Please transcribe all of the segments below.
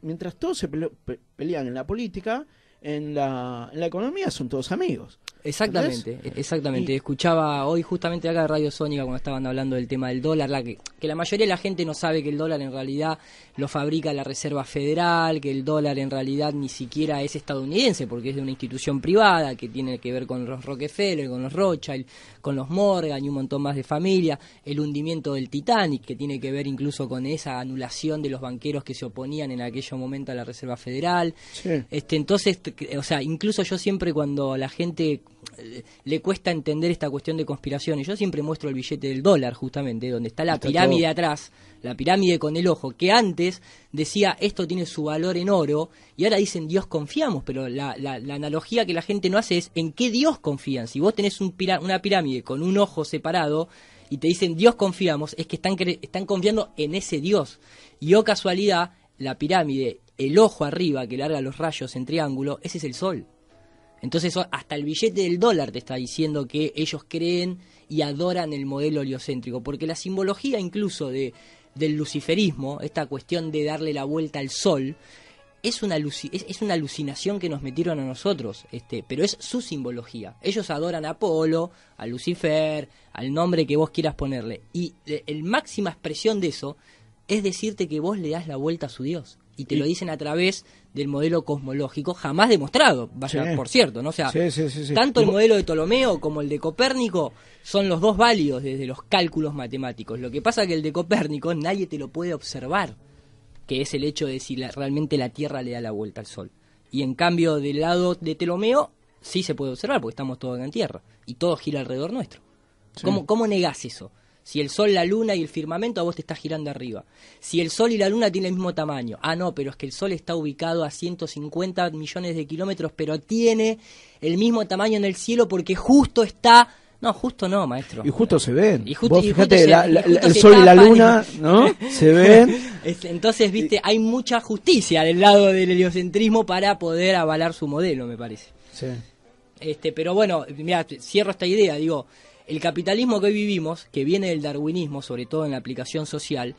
mientras todos se pelean en la política, en la economía son todos amigos. Exactamente, ¿entendés? exactamente. Escuchaba hoy justamente acá de Radio Sónica cuando estaban hablando del tema del dólar, que la mayoría de la gente no sabe que el dólar en realidad lo fabrica la Reserva Federal, que el dólar en realidad ni siquiera es estadounidense porque es de una institución privada que tiene que ver con los Rockefeller, con los Rothschild, con los Morgan y un montón más de familia, el hundimiento del Titanic que tiene que ver incluso con esa anulación de los banqueros que se oponían en aquel momento a la Reserva Federal. Sí. Entonces, o sea, incluso yo siempre cuando la gente le cuesta entender esta cuestión de conspiración, y yo siempre muestro el billete del dólar justamente, donde está la pirámide atrás, la pirámide con el ojo, que antes decía esto tiene su valor en oro, y ahora dicen Dios confiamos, pero la analogía que la gente no hace es en qué Dios confían. Si vos tenés una pirámide con un ojo separado y te dicen Dios confiamos, es que están confiando en ese Dios, y oh casualidad, la pirámide, el ojo arriba que larga los rayos en triángulo, ese es el sol. Entonces hasta el billete del dólar te está diciendo que ellos creen y adoran el modelo heliocéntrico, porque la simbología incluso del luciferismo, esta cuestión de darle la vuelta al sol, es una alucinación que nos metieron a nosotros, pero es su simbología. Ellos adoran a Apolo, a Lucifer, al nombre que vos quieras ponerle, y la máxima expresión de eso es decirte que vos le das la vuelta a su Dios. Y te lo dicen a través del modelo cosmológico, jamás demostrado, vaya, por cierto, ¿no? O sea, sí. Tanto el modelo de Ptolomeo como el de Copérnico son los dos válidos desde los cálculos matemáticos. Lo que pasa es que el de Copérnico nadie te lo puede observar, que es el hecho de si realmente la Tierra le da la vuelta al Sol. Y en cambio, del lado de Ptolomeo, sí se puede observar, porque estamos todos en Tierra, y todo gira alrededor nuestro. Sí. ¿Cómo negás eso? Si el Sol, la Luna y el firmamento a vos te está girando arriba. Si el Sol y la Luna tienen el mismo tamaño. Ah, no, pero es que el Sol está ubicado a 150 millones de kilómetros, pero tiene el mismo tamaño en el cielo porque justo está... No, justo no, maestro. Y justo se ven. Vos fíjate, el Sol y la Luna, ¿no? Se ven. Entonces, viste, hay mucha justicia del lado del heliocentrismo para poder avalar su modelo, me parece. Sí. Pero bueno, mira, cierro esta idea, digo... El capitalismo que hoy vivimos, que viene del darwinismo, sobre todo en la aplicación social,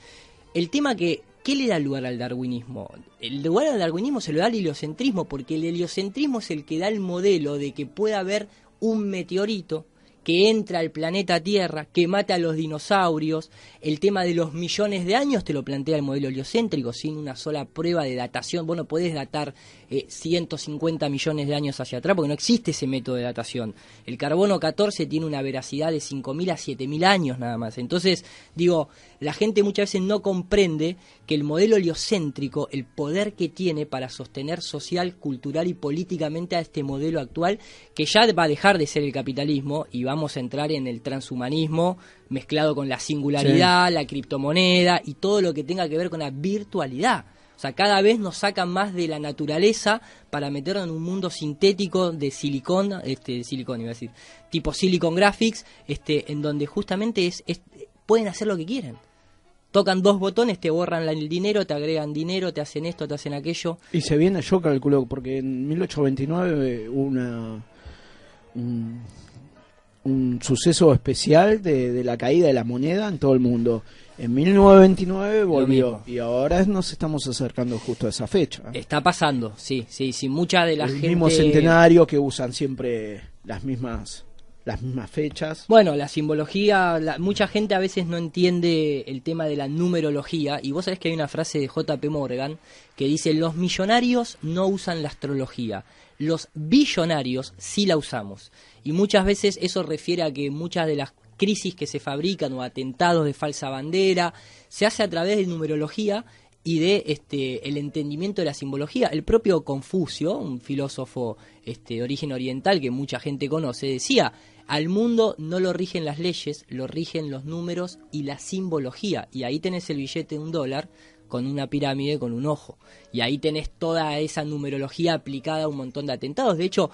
el tema ¿qué le da lugar al darwinismo? El lugar al darwinismo se lo da al heliocentrismo, porque el heliocentrismo es el que da el modelo de que pueda haber un meteorito que entra al planeta Tierra, que mata a los dinosaurios. El tema de los millones de años te lo plantea el modelo heliocéntrico, sin una sola prueba de datación. Vos no podés datar 150 millones de años hacia atrás, porque no existe ese método de datación. El carbono 14 tiene una veracidad de 5.000 a 7.000 años nada más. Entonces, digo, la gente muchas veces no comprende que el modelo heliocéntrico, el poder que tiene para sostener social, cultural y políticamente a este modelo actual, que ya va a dejar de ser el capitalismo y vamos a entrar en el transhumanismo mezclado con la singularidad, la criptomoneda y todo lo que tenga que ver con la virtualidad. O sea, cada vez nos sacan más de la naturaleza para meternos en un mundo sintético de silicón, silicón iba a decir, tipo Silicon Graphics, en donde justamente pueden hacer lo que quieren. Tocan dos botones, te borran el dinero, te agregan dinero, te hacen esto, te hacen aquello. Y se viene, yo calculo, porque en 1829 hubo un suceso especial de la caída de la moneda en todo el mundo. En 1929 volvió y ahora nos estamos acercando justo a esa fecha. Está pasando, sí, mucha de la gente... El mismo centenario que usan siempre las mismas fechas. Bueno, la simbología, mucha gente a veces no entiende el tema de la numerología, y vos sabés que hay una frase de J.P. Morgan que dice: los millonarios no usan la astrología, los billonarios sí la usamos. Y muchas veces eso refiere a que muchas de las crisis que se fabrican o atentados de falsa bandera se hace a través de numerología y de el entendimiento de la simbología. El propio Confucio, un filósofo de origen oriental que mucha gente conoce, decía: al mundo no lo rigen las leyes, lo rigen los números y la simbología. Y ahí tenés el billete de $1 con una pirámide con un ojo. Y ahí tenés toda esa numerología aplicada a un montón de atentados. De hecho,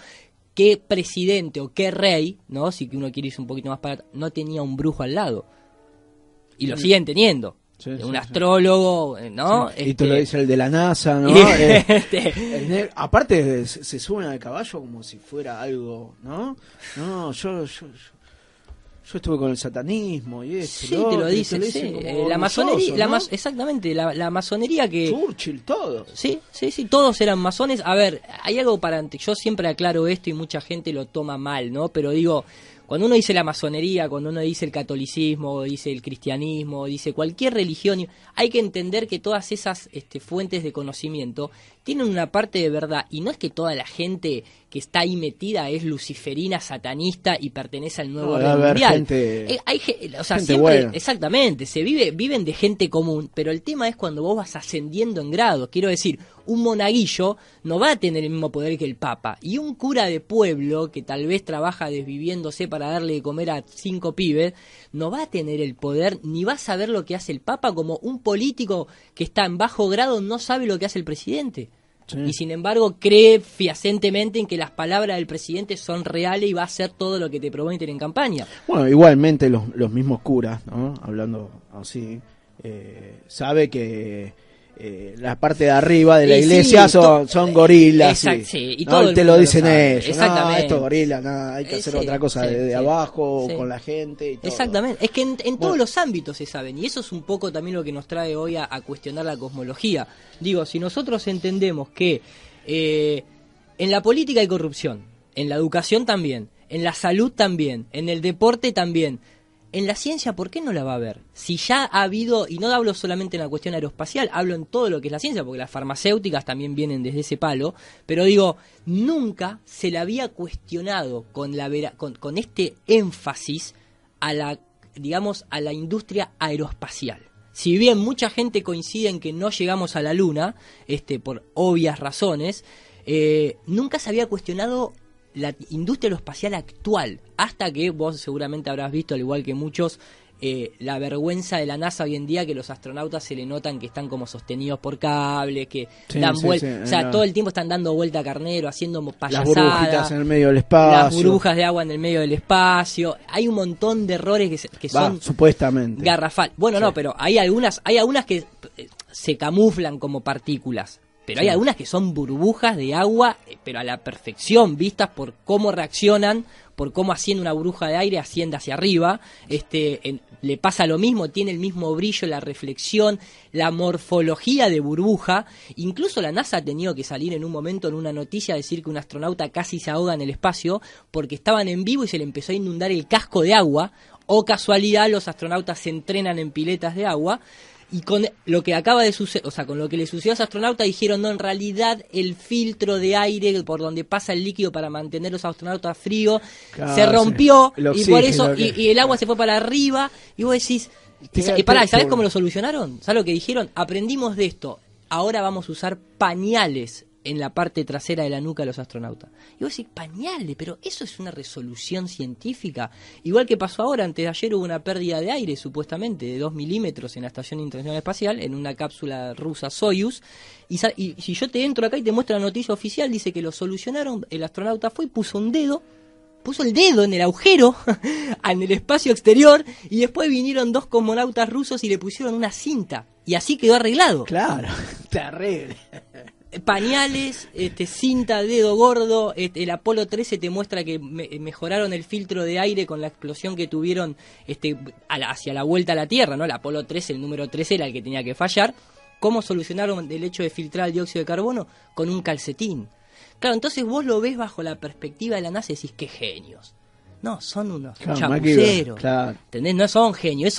¿qué presidente o qué rey, no, si uno quiere irse un poquito más para, no tenía un brujo al lado? Y lo siguen teniendo. Sí, un astrólogo, ¿no? Sí. Y te lo dice el de la NASA, ¿no? Aparte se suben al caballo como si fuera algo, ¿no? No, yo yo estuve con el satanismo y eso. Sí, te lo dicen, sí. La masonería, ¿no? Exactamente, la masonería que... Churchill, todos. Sí, todos eran masones. A ver, hay algo yo siempre aclaro esto y mucha gente lo toma mal, ¿no? Pero digo, cuando uno dice la masonería, cuando uno dice el catolicismo, dice el cristianismo, dice cualquier religión, hay que entender que todas esas fuentes de conocimiento tienen una parte de verdad, y no es que toda la gente que está ahí metida es luciferina, satanista y pertenece al nuevo orden mundial. Hay gente siempre, buena. Exactamente, viven de gente común, pero el tema es cuando vos vas ascendiendo en grado. Quiero decir, un monaguillo no va a tener el mismo poder que el Papa, y un cura de pueblo que tal vez trabaja desviviéndose para darle de comer a 5 pibes, no va a tener el poder ni va a saber lo que hace el Papa, como un político que está en bajo grado no sabe lo que hace el presidente. Sí. Y sin embargo cree fehacientemente en que las palabras del presidente son reales y va a hacer todo lo que te prometen en campaña. Bueno, igualmente los mismos curas, ¿no? Hablando así, sabe que la parte de arriba de la iglesia son gorilas. Exacto, sí. Y ¿no? todo te lo dicen ellos. Exactamente. No, esto es gorila, no, hay que hacer otra cosa de abajo, con la gente y todo. Exactamente. Es que en todos los ámbitos se saben, y eso es un poco también lo que nos trae hoy a cuestionar la cosmología. Digo, si nosotros entendemos que en la política hay corrupción, en la educación también, en la salud también, en el deporte también, en la ciencia, ¿por qué no la va a haber? Si ya ha habido, y no hablo solamente en la cuestión aeroespacial, hablo en todo lo que es la ciencia, porque las farmacéuticas también vienen desde ese palo, pero digo, nunca se le había cuestionado con este énfasis a la industria aeroespacial. Si bien mucha gente coincide en que no llegamos a la Luna, por obvias razones, nunca se había cuestionado la industria aeroespacial actual, hasta que vos seguramente habrás visto, al igual que muchos, la vergüenza de la NASA hoy en día, que los astronautas se le notan que están como sostenidos por cables, que dan vuelta, o sea, todo el tiempo están dando vuelta a carnero, haciendo payasadas, las burbujitas en el medio del espacio, las burbujas de agua en el medio del espacio. Hay un montón de errores que son supuestamente garrafal. Bueno, no, pero hay algunas que se camuflan como partículas. Pero hay algunas que son burbujas de agua, pero a la perfección, vistas por cómo reaccionan, por cómo haciendo una burbuja de aire asciende hacia arriba. Le pasa lo mismo, tiene el mismo brillo, la reflexión, la morfología de burbuja. Incluso la NASA ha tenido que salir en un momento en una noticia a decir que un astronauta casi se ahoga en el espacio porque estaban en vivo y se le empezó a inundar el casco de agua. O casualidad, los astronautas se entrenan en piletas de agua. Y con lo que acaba de suceder, o sea, con lo que le sucedió a ese astronauta, dijeron, no, en realidad el filtro de aire por donde pasa el líquido para mantener los astronautas fríos se rompió, y por eso y el agua se fue para arriba, y vos decís, ¿sabés cómo lo solucionaron? ¿Sabés lo que dijeron? Aprendimos de esto, ahora vamos a usar pañales en la parte trasera de la nuca de los astronautas. Y vos decís, pañales, pero eso es una resolución científica. Igual que pasó ahora, antes de ayer hubo una pérdida de aire, supuestamente, de 2 milímetros en la Estación Internacional Espacial, en una cápsula rusa Soyuz. Y si yo te entro acá y te muestro la noticia oficial, dice que lo solucionaron, el astronauta fue y puso el dedo en el agujero, en el espacio exterior, y después vinieron 2 cosmonautas rusos y le pusieron una cinta. Y así quedó arreglado. Claro, terrible. Pañales, cinta, dedo gordo. El Apolo 13 te muestra que mejoraron el filtro de aire con la explosión que tuvieron hacia la vuelta a la Tierra, ¿no? El Apolo 13, el número 13 era el que tenía que fallar. ¿Cómo solucionaron el hecho de filtrar el dióxido de carbono? Con un calcetín. Claro, entonces vos lo ves bajo la perspectiva de la NASA y decís, qué genios. No, son unos chapuceros, claro. ¿Entendés? No son genios,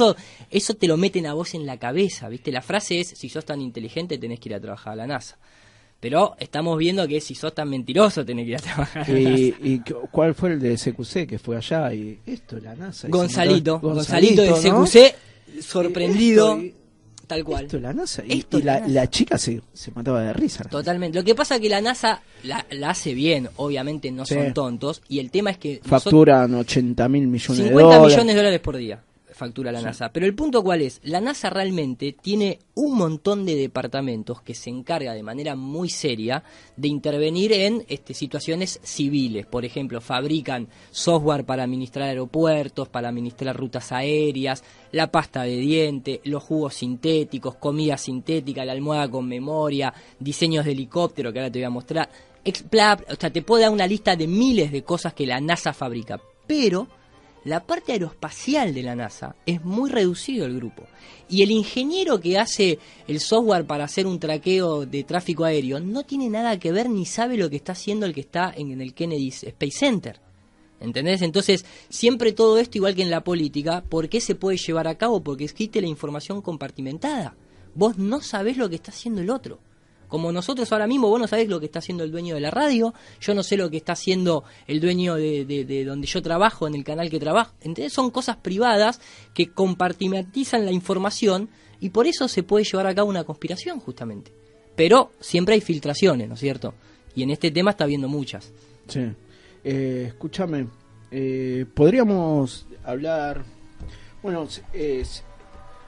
eso te lo meten a vos en la cabeza, ¿viste? La frase es, si sos tan inteligente tenés que ir a trabajar a la NASA. Pero estamos viendo que si sos tan mentiroso tenés que ir a trabajar a la NASA. ¿Y cuál fue el de SQC que fue allá? Y la NASA. Gonzalito de SQC, ¿no? Sorprendido. Tal cual. Esto la NASA. Y la chica se mataba de risa. Totalmente. Lo que pasa es que la NASA la hace bien, obviamente no son tontos. Y el tema es que facturan 80.000 millones de dólares. 50 millones de dólares por día factura la NASA. Pero el punto cuál es, la NASA realmente tiene un montón de departamentos que se encarga de manera muy seria de intervenir en situaciones civiles. Por ejemplo, fabrican software para administrar aeropuertos, para administrar rutas aéreas, la pasta de diente, los jugos sintéticos, comida sintética, la almohada con memoria, diseños de helicóptero que ahora te voy a mostrar. O sea, te puedo dar una lista de miles de cosas que la NASA fabrica, pero la parte aeroespacial de la NASA es muy reducido el grupo. Y el ingeniero que hace el software para hacer un traqueo de tráfico aéreo no tiene nada que ver ni sabe lo que está haciendo el que está en el Kennedy Space Center. ¿Entendés? Entonces, siempre todo esto, igual que en la política, ¿por qué se puede llevar a cabo? Porque existe la información compartimentada. Vos no sabés lo que está haciendo el otro. Como nosotros ahora mismo, vos no sabés lo que está haciendo el dueño de la radio, yo no sé lo que está haciendo el dueño de donde yo trabajo, en el canal que trabajo. Entonces son cosas privadas que compartimentalizan la información y por eso se puede llevar a cabo una conspiración, justamente. Pero siempre hay filtraciones, ¿no es cierto? Y en este tema está habiendo muchas. Sí. Escúchame, podríamos hablar... Bueno,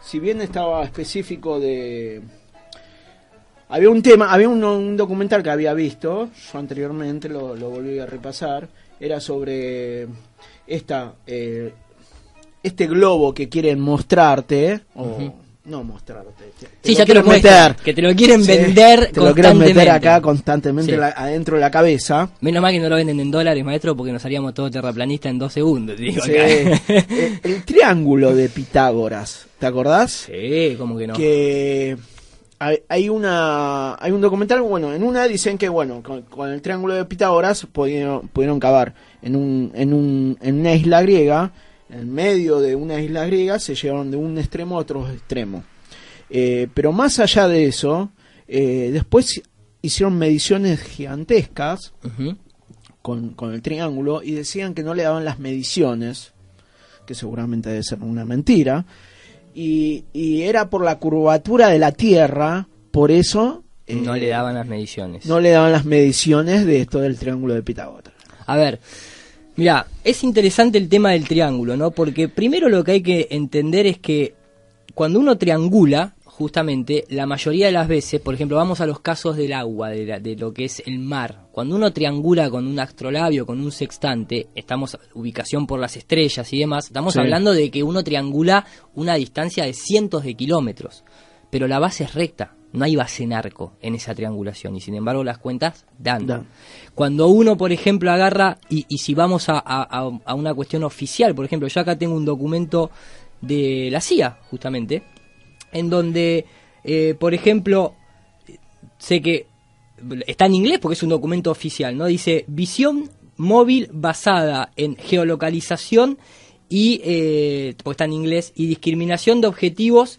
si bien estaba específico de... Había un tema, había un documental que había visto, yo anteriormente lo volví a repasar, era sobre este globo que quieren mostrarte, o no mostrarte, sí, ya te lo muestran, que te lo quieren vender te lo quieren meter acá constantemente, sí, adentro de la cabeza. Menos mal que no lo venden en dólares, maestro, porque nos haríamos todo terraplanistas en 2 segundos, digo, sí. El triángulo de Pitágoras, ¿te acordás? Sí, ¿cómo que no? Que... Hay un documental, bueno, en una dicen que, bueno, con el triángulo de Pitágoras pudieron cavar en una isla griega, en medio de una isla griega, se llevaron de un extremo a otro extremo. Pero más allá de eso, después hicieron mediciones gigantescas con el triángulo y decían que no le daban las mediciones, que seguramente debe ser una mentira. Y era por la curvatura de la Tierra, por eso... no le daban las mediciones. No le daban las mediciones de esto del triángulo de Pitágoras. A ver, mira, es interesante el tema del triángulo, ¿no? Porque primero lo que hay que entender es que cuando uno triangula, justamente, la mayoría de las veces, por ejemplo, vamos a los casos del agua, de lo que es el mar. Cuando uno triangula con un astrolabio, con un sextante, estamos ubicación por las estrellas y demás, estamos hablando de que uno triangula una distancia de cientos de kilómetros, pero la base es recta, no hay base en arco en esa triangulación, y sin embargo las cuentas dan. Cuando uno, por ejemplo, agarra, y si vamos a una cuestión oficial, por ejemplo, yo acá tengo un documento de la CIA, justamente, en donde, por ejemplo, sé que está en inglés porque es un documento oficial, ¿no? Dice visión móvil basada en geolocalización y, porque está en inglés, y discriminación de objetivos,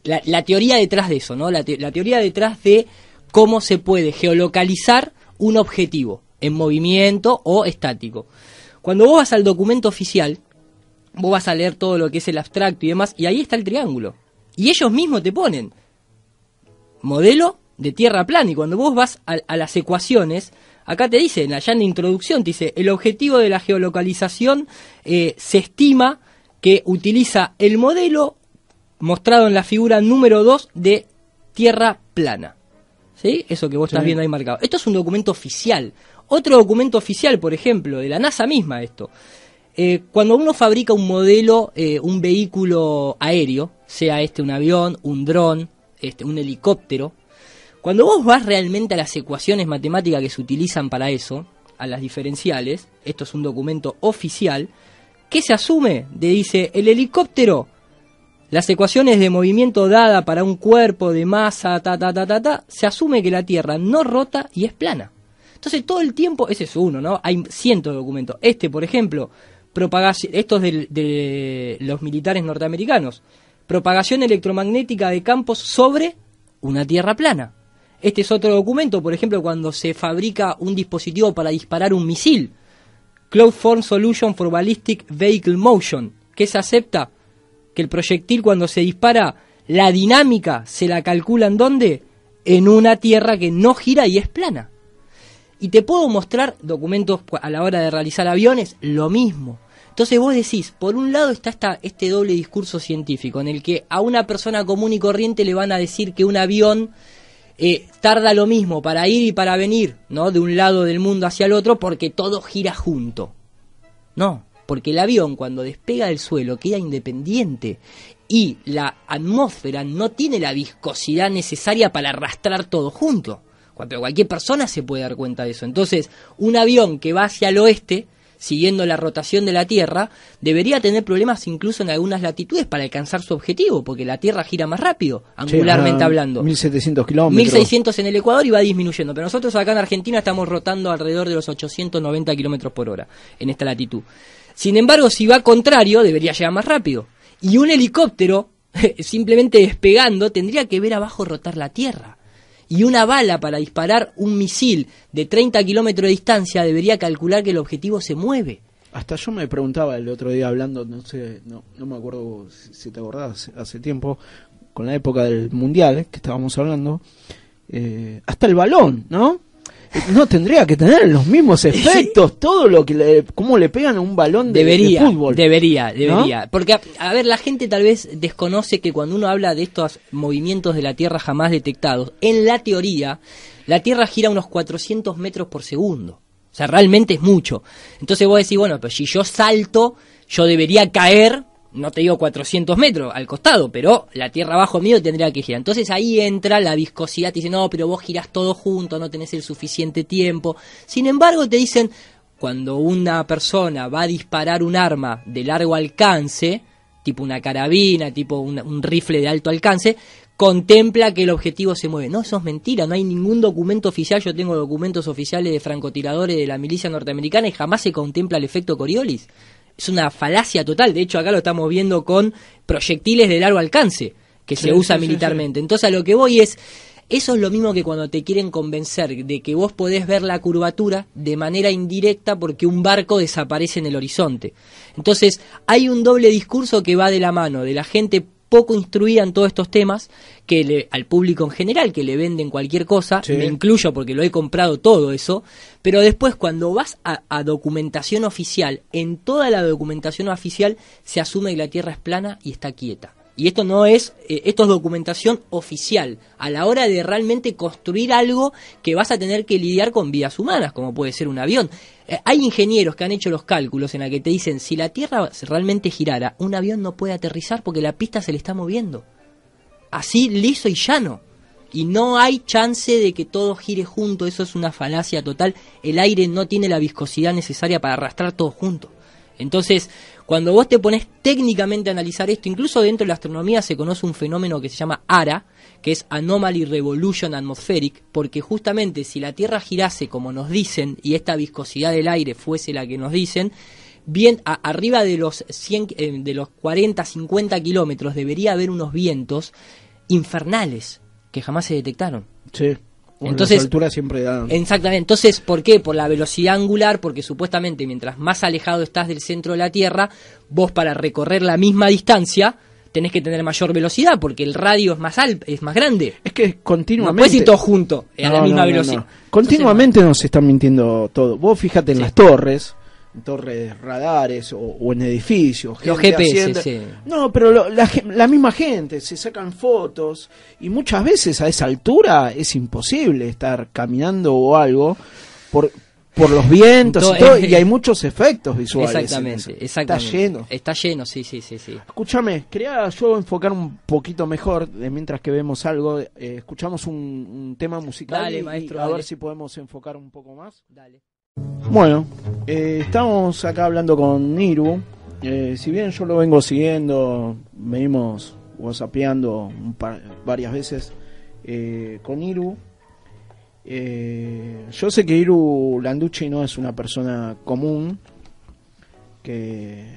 la teoría detrás de eso, ¿no? La teoría detrás de cómo se puede geolocalizar un objetivo en movimiento o estático. Cuando vos vas al documento oficial, vos vas a leer todo lo que es el abstracto y demás, y ahí está el triángulo. Y ellos mismos te ponen modelo de tierra plana, y cuando vos vas a las ecuaciones, acá te dicen, allá en la introducción, te dice, el objetivo de la geolocalización se estima que utiliza el modelo mostrado en la figura número 2 de tierra plana. ¿Sí? Eso que vos estás viendo ahí marcado. Esto es un documento oficial. Otro documento oficial, por ejemplo, de la NASA misma, esto. Cuando uno fabrica un modelo, un vehículo aéreo, sea un avión, un dron, un helicóptero, cuando vos vas realmente a las ecuaciones matemáticas que se utilizan para eso, a las diferenciales, esto es un documento oficial, ¿qué se asume? Dice, el helicóptero, las ecuaciones de movimiento dada para un cuerpo de masa, se asume que la Tierra no rota y es plana. Entonces todo el tiempo, ese es uno, ¿no? Hay cientos de documentos. Por ejemplo, estos de los militares norteamericanos, propagación electromagnética de campos sobre una Tierra plana. Este es otro documento, por ejemplo, cuando se fabrica un dispositivo para disparar un misil, Cloud Form Solution for Ballistic Vehicle Motion, que se acepta que el proyectil cuando se dispara, la dinámica se la calcula en ¿dónde? En una Tierra que no gira y es plana. Y te puedo mostrar documentos a la hora de realizar aviones, lo mismo. Entonces vos decís, por un lado está este doble discurso científico, en el que a una persona común y corriente le van a decir que un avión tarda lo mismo para ir y para venir, ¿no? De un lado del mundo hacia el otro, porque todo gira junto. No, porque el avión cuando despega del suelo queda independiente y la atmósfera no tiene la viscosidad necesaria para arrastrar todo junto. Cualquier persona se puede dar cuenta de eso. Entonces, un avión que va hacia el oeste siguiendo la rotación de la Tierra, debería tener problemas incluso en algunas latitudes para alcanzar su objetivo, porque la Tierra gira más rápido, angularmente hablando. 1700 kilómetros. 1600 en el Ecuador y va disminuyendo, pero nosotros acá en Argentina estamos rotando alrededor de los 890 kilómetros por hora en esta latitud. Sin embargo, si va contrario, debería llegar más rápido. Y un helicóptero, simplemente despegando, tendría que ver abajo rotar la Tierra. Y una bala para disparar un misil de 30 kilómetros de distancia debería calcular que el objetivo se mueve. Hasta yo me preguntaba el otro día hablando, no me acuerdo si te acordás, hace tiempo, con la época del Mundial que estábamos hablando, hasta el balón, ¿no? No tendría que tener los mismos efectos, sí. Todo lo que cómo le pegan a un balón de fútbol. Debería. ¿No? Porque, a ver, la gente tal vez desconoce que cuando uno habla de estos movimientos de la Tierra jamás detectados, en la teoría, la Tierra gira unos 400 metros por segundo. O sea, realmente es mucho. Entonces vos decís, bueno, pero si yo salto, yo debería caer, no te digo 400 metros al costado, pero la Tierra abajo mío tendría que girar. Entonces ahí entra la viscosidad, te dicen, no, pero vos girás todo junto, no tenés el suficiente tiempo. Sin embargo, te dicen, cuando una persona va a disparar un arma de largo alcance, tipo una carabina, tipo un rifle de alto alcance, contempla que el objetivo se mueve. No, eso es mentira, no hay ningún documento oficial. Yo tengo documentos oficiales de francotiradores de la milicia norteamericana y jamás se contempla el efecto Coriolis. Es una falacia total. De hecho, acá lo estamos viendo con proyectiles de largo alcance que se usa militarmente. Entonces, a lo que voy es, eso es lo mismo que cuando te quieren convencer de que vos podés ver la curvatura de manera indirecta porque un barco desaparece en el horizonte. Entonces, hay un doble discurso que va de la mano de la gente poco instruida en todos estos temas, que al público en general, que le venden cualquier cosa, sí. Me incluyo porque lo he comprado todo eso, pero después cuando vas a documentación oficial, en toda la documentación oficial se asume que la Tierra es plana y está quieta. Y esto no es, esto es documentación oficial, a la hora de realmente construir algo que vas a tener que lidiar con vidas humanas, como puede ser un avión. Hay ingenieros que han hecho los cálculos en la que te dicen, si la Tierra realmente girara, un avión no puede aterrizar porque la pista se le está moviendo. Así, liso y llano. Y no hay chance de que todo gire junto, eso es una falacia total. El aire no tiene la viscosidad necesaria para arrastrar todo junto. Entonces, cuando vos te pones técnicamente a analizar esto, incluso dentro de la astronomía se conoce un fenómeno que se llama ARA, que es Anomaly Revolution Atmospheric, porque justamente si la Tierra girase como nos dicen y esta viscosidad del aire fuese la que nos dicen, bien arriba de los 100, de los 40, 50 kilómetros debería haber unos vientos infernales que jamás se detectaron. Sí. Entonces, las alturas siempre dan. Exactamente. Entonces, ¿por qué? Por la velocidad angular, porque supuestamente mientras más alejado estás del centro de la Tierra, vos para recorrer la misma distancia tenés que tener mayor velocidad, porque el radio es más es más grande. Es que continuamente... No puedes ir todos juntos a la misma velocidad. No. Continuamente nos están mintiendo todo. Vos fíjate en las torres radares o en edificios. Los GPS, sí. No, pero la misma gente, se sacan fotos y muchas veces a esa altura es imposible estar caminando o algo por los vientos y todo, y hay muchos efectos visuales. Exactamente. Está lleno, sí. Escúchame, quería yo enfocar un poquito mejor, mientras que vemos algo, escuchamos un tema musical. Dale, maestro, a ver si podemos enfocar un poco más. Dale. Bueno, estamos acá hablando con Niru. Si bien yo lo vengo siguiendo, venimos whatsappeando varias veces con Niru. Yo sé que Iru Landucci no es una persona común, que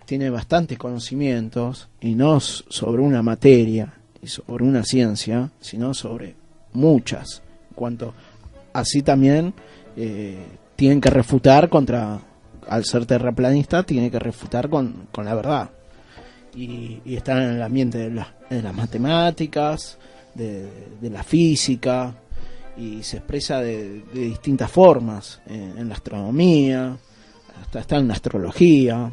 tiene bastantes conocimientos, y no sobre una materia y sobre una ciencia, sino sobre muchas. En cuanto así también tienen que refutar al ser terraplanista, tiene que refutar con la verdad. Y están en el ambiente de las matemáticas, de la física, y se expresa de distintas formas, en la astronomía, hasta está en la astrología.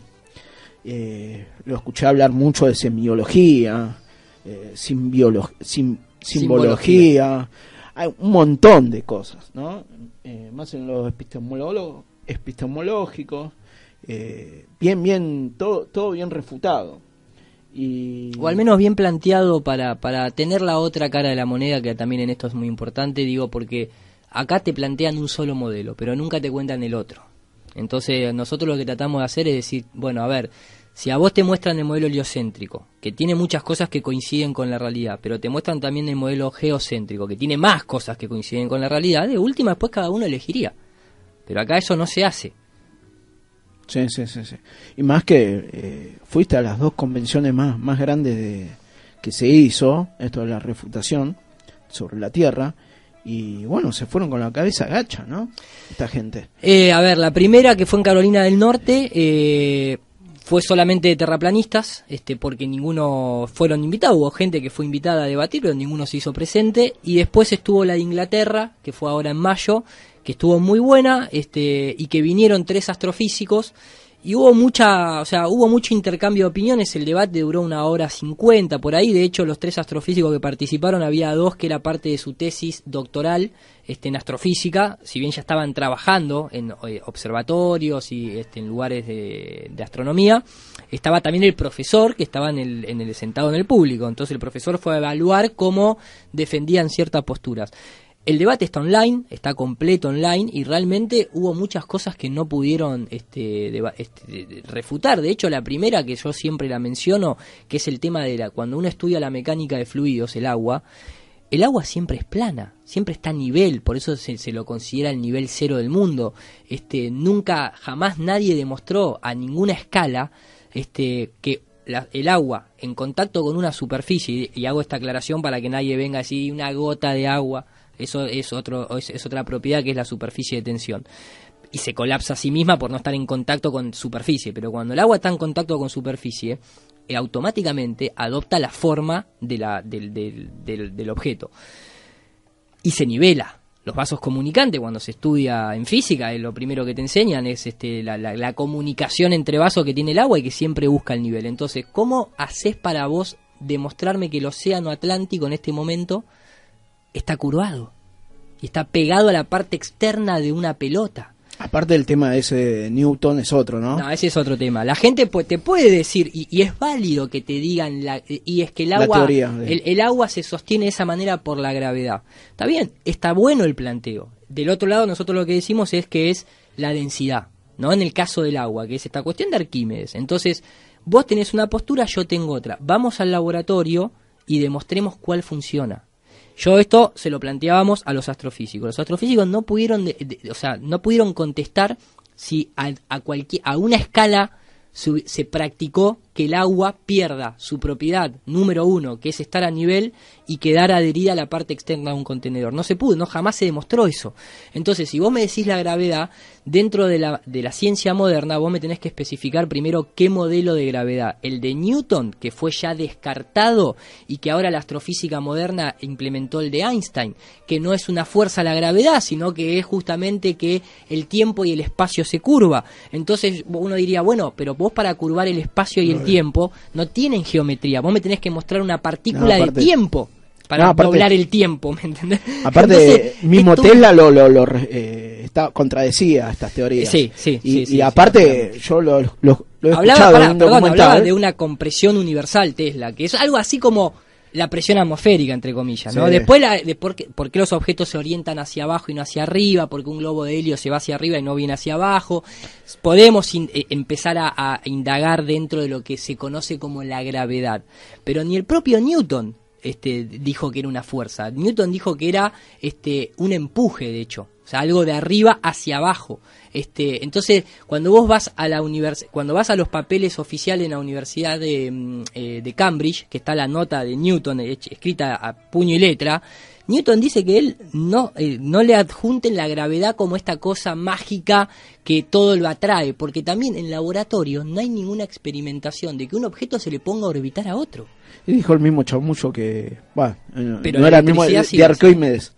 Lo escuché hablar mucho de semiología, simbología. Hay un montón de cosas, ¿no? Más en los epistemológicos, bien, todo bien refutado. O al menos bien planteado para tener la otra cara de la moneda, que también en esto es muy importante, digo, porque acá te plantean un solo modelo, pero nunca te cuentan el otro. Entonces nosotros lo que tratamos de hacer es decir, bueno, a ver, si a vos te muestran el modelo heliocéntrico, que tiene muchas cosas que coinciden con la realidad, pero te muestran también el modelo geocéntrico, que tiene más cosas que coinciden con la realidad, de última después cada uno elegiría. Pero acá eso no se hace. Sí. Y más que fuiste a las 2 convenciones más grandes que se hizo, esto de la refutación sobre la Tierra, y bueno, se fueron con la cabeza gacha, ¿no? Esta gente. A ver, la primera, que fue en Carolina del Norte, fue solamente de terraplanistas, porque ninguno fueron invitados. Hubo gente que fue invitada a debatir, pero ninguno se hizo presente. Y después estuvo la de Inglaterra, que fue ahora en mayo, que estuvo muy buena, y que vinieron 3 astrofísicos. Y hubo mucho intercambio de opiniones. El debate duró 1:50 por ahí. De hecho, los 3 astrofísicos que participaron, había 2 que era parte de su tesis doctoral en astrofísica, si bien ya estaban trabajando en observatorios y en lugares de astronomía. Estaba también el profesor, que estaba sentado en el público. Entonces el profesor fue a evaluar cómo defendían ciertas posturas. El debate está online, está completo online, y realmente hubo muchas cosas que no pudieron refutar. De hecho, la primera, que yo siempre la menciono, que es el tema de cuando uno estudia la mecánica de fluidos, el agua siempre es plana, siempre está a nivel, por eso se lo considera el nivel cero del mundo. Nunca, jamás nadie demostró a ninguna escala que el agua en contacto con una superficie, y hago esta aclaración para que nadie venga a decir una gota de agua. Eso es otra propiedad, que es la superficie de tensión. Y se colapsa a sí misma por no estar en contacto con superficie. Pero cuando el agua está en contacto con superficie, automáticamente adopta la forma del objeto. Y se nivela. Los vasos comunicantes, cuando se estudia en física, lo primero que te enseñan es la comunicación entre vasos que tiene el agua y que siempre busca el nivel. Entonces, ¿cómo haces para vos demostrarme que el océano Atlántico en este momento está curvado y está pegado a la parte externa de una pelota? Aparte del tema de ese Newton es otro, ¿no? No, ese es otro tema. La gente te puede decir, y es válido que te digan, y es que el agua, el agua se sostiene de esa manera por la gravedad. Está bien, está bueno el planteo. Del otro lado, nosotros lo que decimos es que es la densidad, ¿no? En el caso del agua, que es esta cuestión de Arquímedes. Entonces, vos tenés una postura, yo tengo otra. Vamos al laboratorio y demostremos cuál funciona. Yo esto se lo planteábamos a los astrofísicos. Los astrofísicos no pudieron no pudieron contestar si a una escala se practicó que el agua pierda su propiedad número 1, que es estar a nivel, y quedar adherida a la parte externa de un contenedor. No se pudo, jamás se demostró eso. Entonces, si vos me decís la gravedad, dentro de la ciencia moderna, vos me tenés que especificar primero qué modelo de gravedad. El de Newton, que fue ya descartado, y que ahora la astrofísica moderna implementó el de Einstein, que no es una fuerza la gravedad, sino que es justamente que el tiempo y el espacio se curva. Entonces uno diría, bueno, pero vos para curvar el espacio y el tiempo no tienen geometría. Vos me tenés que mostrar una partícula de tiempo para doblar el tiempo, ¿me entendés? Aparte, entonces, mismo Tesla contradecía estas teorías. Sí. Y aparte, yo lo he escuchado en un documental. Hablaba de una compresión universal Tesla, que es algo así como la presión atmosférica, entre comillas, ¿no? Sí. Después, ¿por qué los objetos se orientan hacia abajo y no hacia arriba? Porque un globo de helio se va hacia arriba y no viene hacia abajo. Podemos empezar a indagar dentro de lo que se conoce como la gravedad. Pero ni el propio Newton dijo que era una fuerza. Newton dijo que era un empuje, de hecho. O sea, algo de arriba hacia abajo. Entonces, cuando vos vas a cuando vas a los papeles oficiales en la Universidad de Cambridge, que está la nota de Newton escrita a puño y letra, Newton dice que él no le adjunten la gravedad como esta cosa mágica que todo lo atrae, porque también en laboratorio no hay ninguna experimentación de que un objeto se le ponga a orbitar a otro. Y dijo el mismo chamullo que, pero no era el mismo de Arquímedes.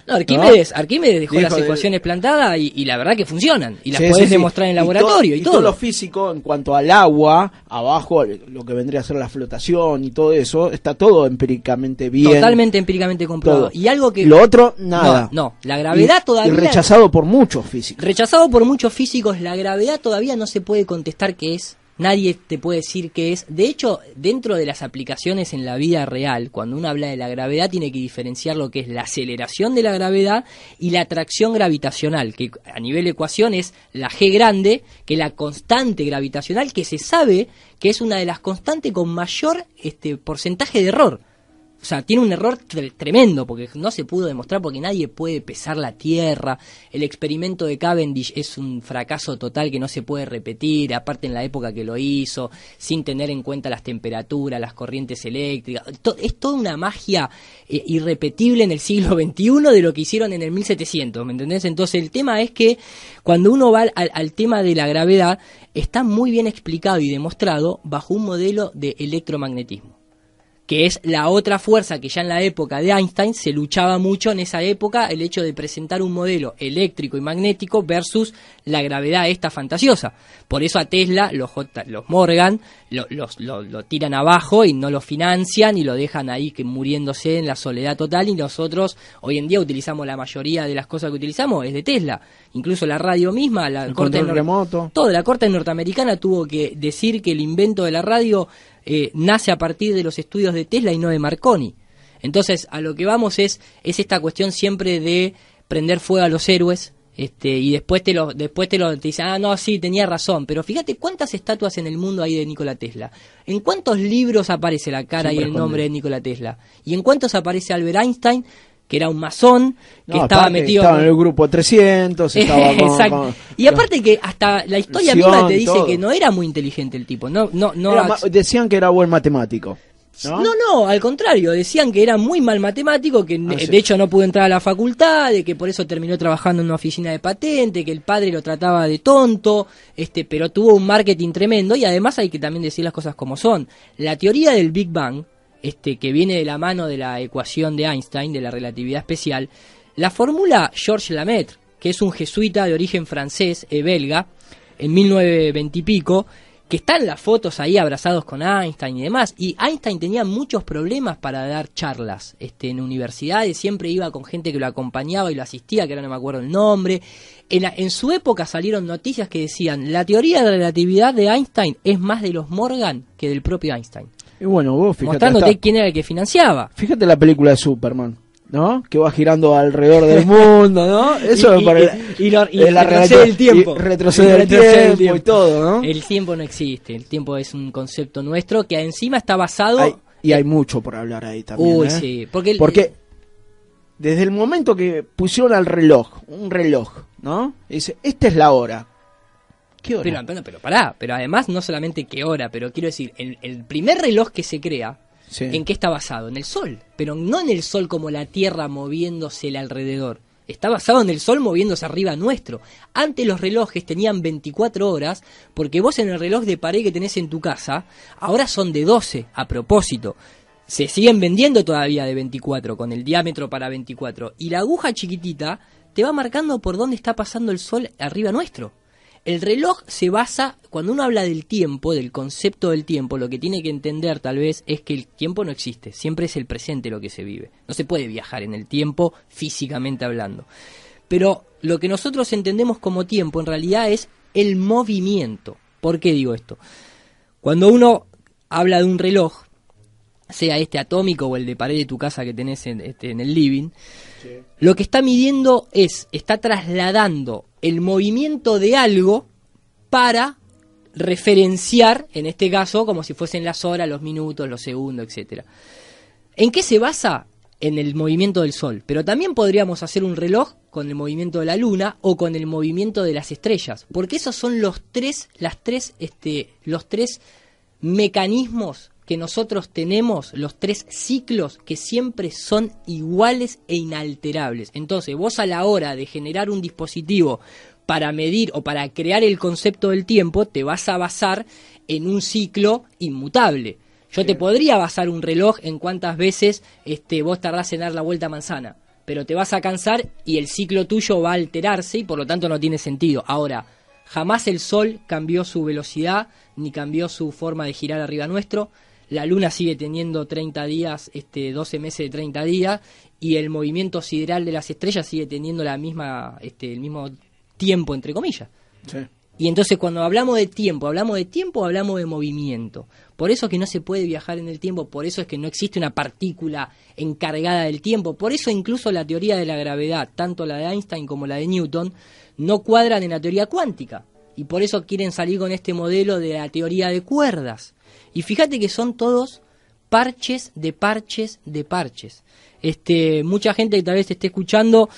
No, Arquímedes dejó las ecuaciones plantadas y la verdad que funcionan. Y las podés demostrar en el laboratorio y todo. Y todo lo físico en cuanto al agua, abajo, lo que vendría a ser la flotación y todo eso, está todo empíricamente bien. Totalmente empíricamente comprobado. Y algo que... Lo otro, nada. No, la gravedad todavía... Y rechazado por muchos físicos. Rechazado por muchos físicos, la gravedad todavía no se puede contestar que es Nadie te puede decir qué es. De hecho, dentro de las aplicaciones en la vida real, cuando uno habla de la gravedad, tiene que diferenciar lo que es la aceleración de la gravedad y la atracción gravitacional, que a nivel de ecuación es la G grande, que es la constante gravitacional, que se sabe que es una de las constantes con mayor porcentaje de error. O sea, tiene un error tremendo, porque no se pudo demostrar, porque nadie puede pesar la Tierra. El experimento de Cavendish es un fracaso total que no se puede repetir, aparte en la época que lo hizo, sin tener en cuenta las temperaturas, las corrientes eléctricas. Es toda una magia irrepetible en el siglo XXI de lo que hicieron en el 1700, ¿me entendés? Entonces el tema es que cuando uno va al tema de la gravedad, está muy bien explicado y demostrado bajo un modelo de electromagnetismo, que es la otra fuerza que ya en la época de Einstein se luchaba mucho en esa época, el hecho de presentar un modelo eléctrico y magnético versus la gravedad esta fantasiosa. Por eso a Tesla los Morgan lo tiran abajo y no lo financian y lo dejan ahí que muriéndose en la soledad total, y nosotros hoy en día utilizamos la mayoría de las cosas que utilizamos es de Tesla. Incluso la radio misma, la corte remoto. Toda la corte norteamericana tuvo que decir que el invento de la radio nace a partir de los estudios de Tesla y no de Marconi. Entonces, a lo que vamos es esta cuestión siempre de prender fuego a los héroes, y después te dicen, no, sí, tenía razón, pero fíjate cuántas estatuas en el mundo hay de Nikola Tesla. ¿En cuántos libros aparece la cara siempre y el nombre de Nikola Tesla? ¿Y en cuántos aparece Albert Einstein, que era un masón, que estaba metido... Estaba en el grupo 300, estaba con, y aparte que hasta la historia misma te dice todo, que no era muy inteligente el tipo. Decían que era buen matemático. No, al contrario, decían que era muy mal matemático, que de hecho no pudo entrar a la facultad, de que por eso terminó trabajando en una oficina de patente, que el padre lo trataba de tonto, pero tuvo un marketing tremendo. Y además hay que también decir las cosas como son. La teoría del Big Bang, que viene de la mano de la ecuación de Einstein, de la relatividad especial, la formula Georges Lemaitre, que es un jesuita de origen francés, belga, en 1920 y pico, que están las fotos ahí abrazados con Einstein y demás. Y Einstein tenía muchos problemas para dar charlas en universidades, siempre iba con gente que lo acompañaba y lo asistía, que ahora no me acuerdo el nombre. En su época salieron noticias que decían, la teoría de la relatividad de Einstein es más de los Morgan que del propio Einstein. Y bueno, vos fíjate, mostrándote quién era el que financiaba. Fíjate la película de Superman, ¿no? Que va girando alrededor del mundo, ¿no? Eso retrocede el tiempo. Retrocede el tiempo y todo, ¿no? El tiempo no existe. El tiempo es un concepto nuestro que encima está basado... hay mucho por hablar ahí también. Uy, sí. Porque desde el momento que pusieron al reloj, un reloj, ¿no? Y dice, esta es la hora. ¿Qué hora? Pero pará, pero además no solamente qué hora, pero quiero decir, el primer reloj que se crea, sí, ¿en qué está basado? En el Sol, pero no en el Sol como la Tierra moviéndose alrededor. Está basado en el Sol moviéndose arriba nuestro. Antes los relojes tenían 24 horas, porque vos en el reloj de pared que tenés en tu casa, ahora son de 12, a propósito. Se siguen vendiendo todavía de 24, con el diámetro para 24. Y la aguja chiquitita te va marcando por dónde está pasando el Sol arriba nuestro. El reloj se basa, cuando uno habla del tiempo, del concepto del tiempo, lo que tiene que entender tal vez es que el tiempo no existe, siempre es el presente lo que se vive. No se puede viajar en el tiempo físicamente hablando. Pero lo que nosotros entendemos como tiempo en realidad es el movimiento. ¿Por qué digo esto? Cuando uno habla de un reloj, sea atómico o el de pared de tu casa que tenés en el living, sí, lo que está midiendo está trasladando el movimiento de algo para referenciar, en este caso, como si fuesen las horas, los minutos, los segundos, etcétera. ¿En qué se basa? En el movimiento del Sol. Pero también podríamos hacer un reloj con el movimiento de la Luna o con el movimiento de las estrellas, porque esos son los tres mecanismos que nosotros tenemos, los 3 ciclos que siempre son iguales e inalterables. Entonces, vos a la hora de generar un dispositivo para medir o para crear el concepto del tiempo, te vas a basar en un ciclo inmutable. Yo te podría basar un reloj en cuántas veces vos tardás en dar la vuelta a manzana, pero te vas a cansar y el ciclo tuyo va a alterarse y por lo tanto no tiene sentido. Ahora, jamás el Sol cambió su velocidad ni cambió su forma de girar arriba nuestro. La Luna sigue teniendo 30 días, 12 meses de 30 días, y el movimiento sideral de las estrellas sigue teniendo el mismo tiempo, entre comillas. Sí. Y entonces cuando hablamos de tiempo, hablamos de movimiento. Por eso es que no se puede viajar en el tiempo, por eso es que no existe una partícula encargada del tiempo, por eso incluso la teoría de la gravedad, tanto la de Einstein como la de Newton, no cuadran en la teoría cuántica. Y por eso quieren salir con este modelo de la teoría de cuerdas. Y fíjate que son todos parches de parches de parches. Mucha gente que tal vez esté escuchando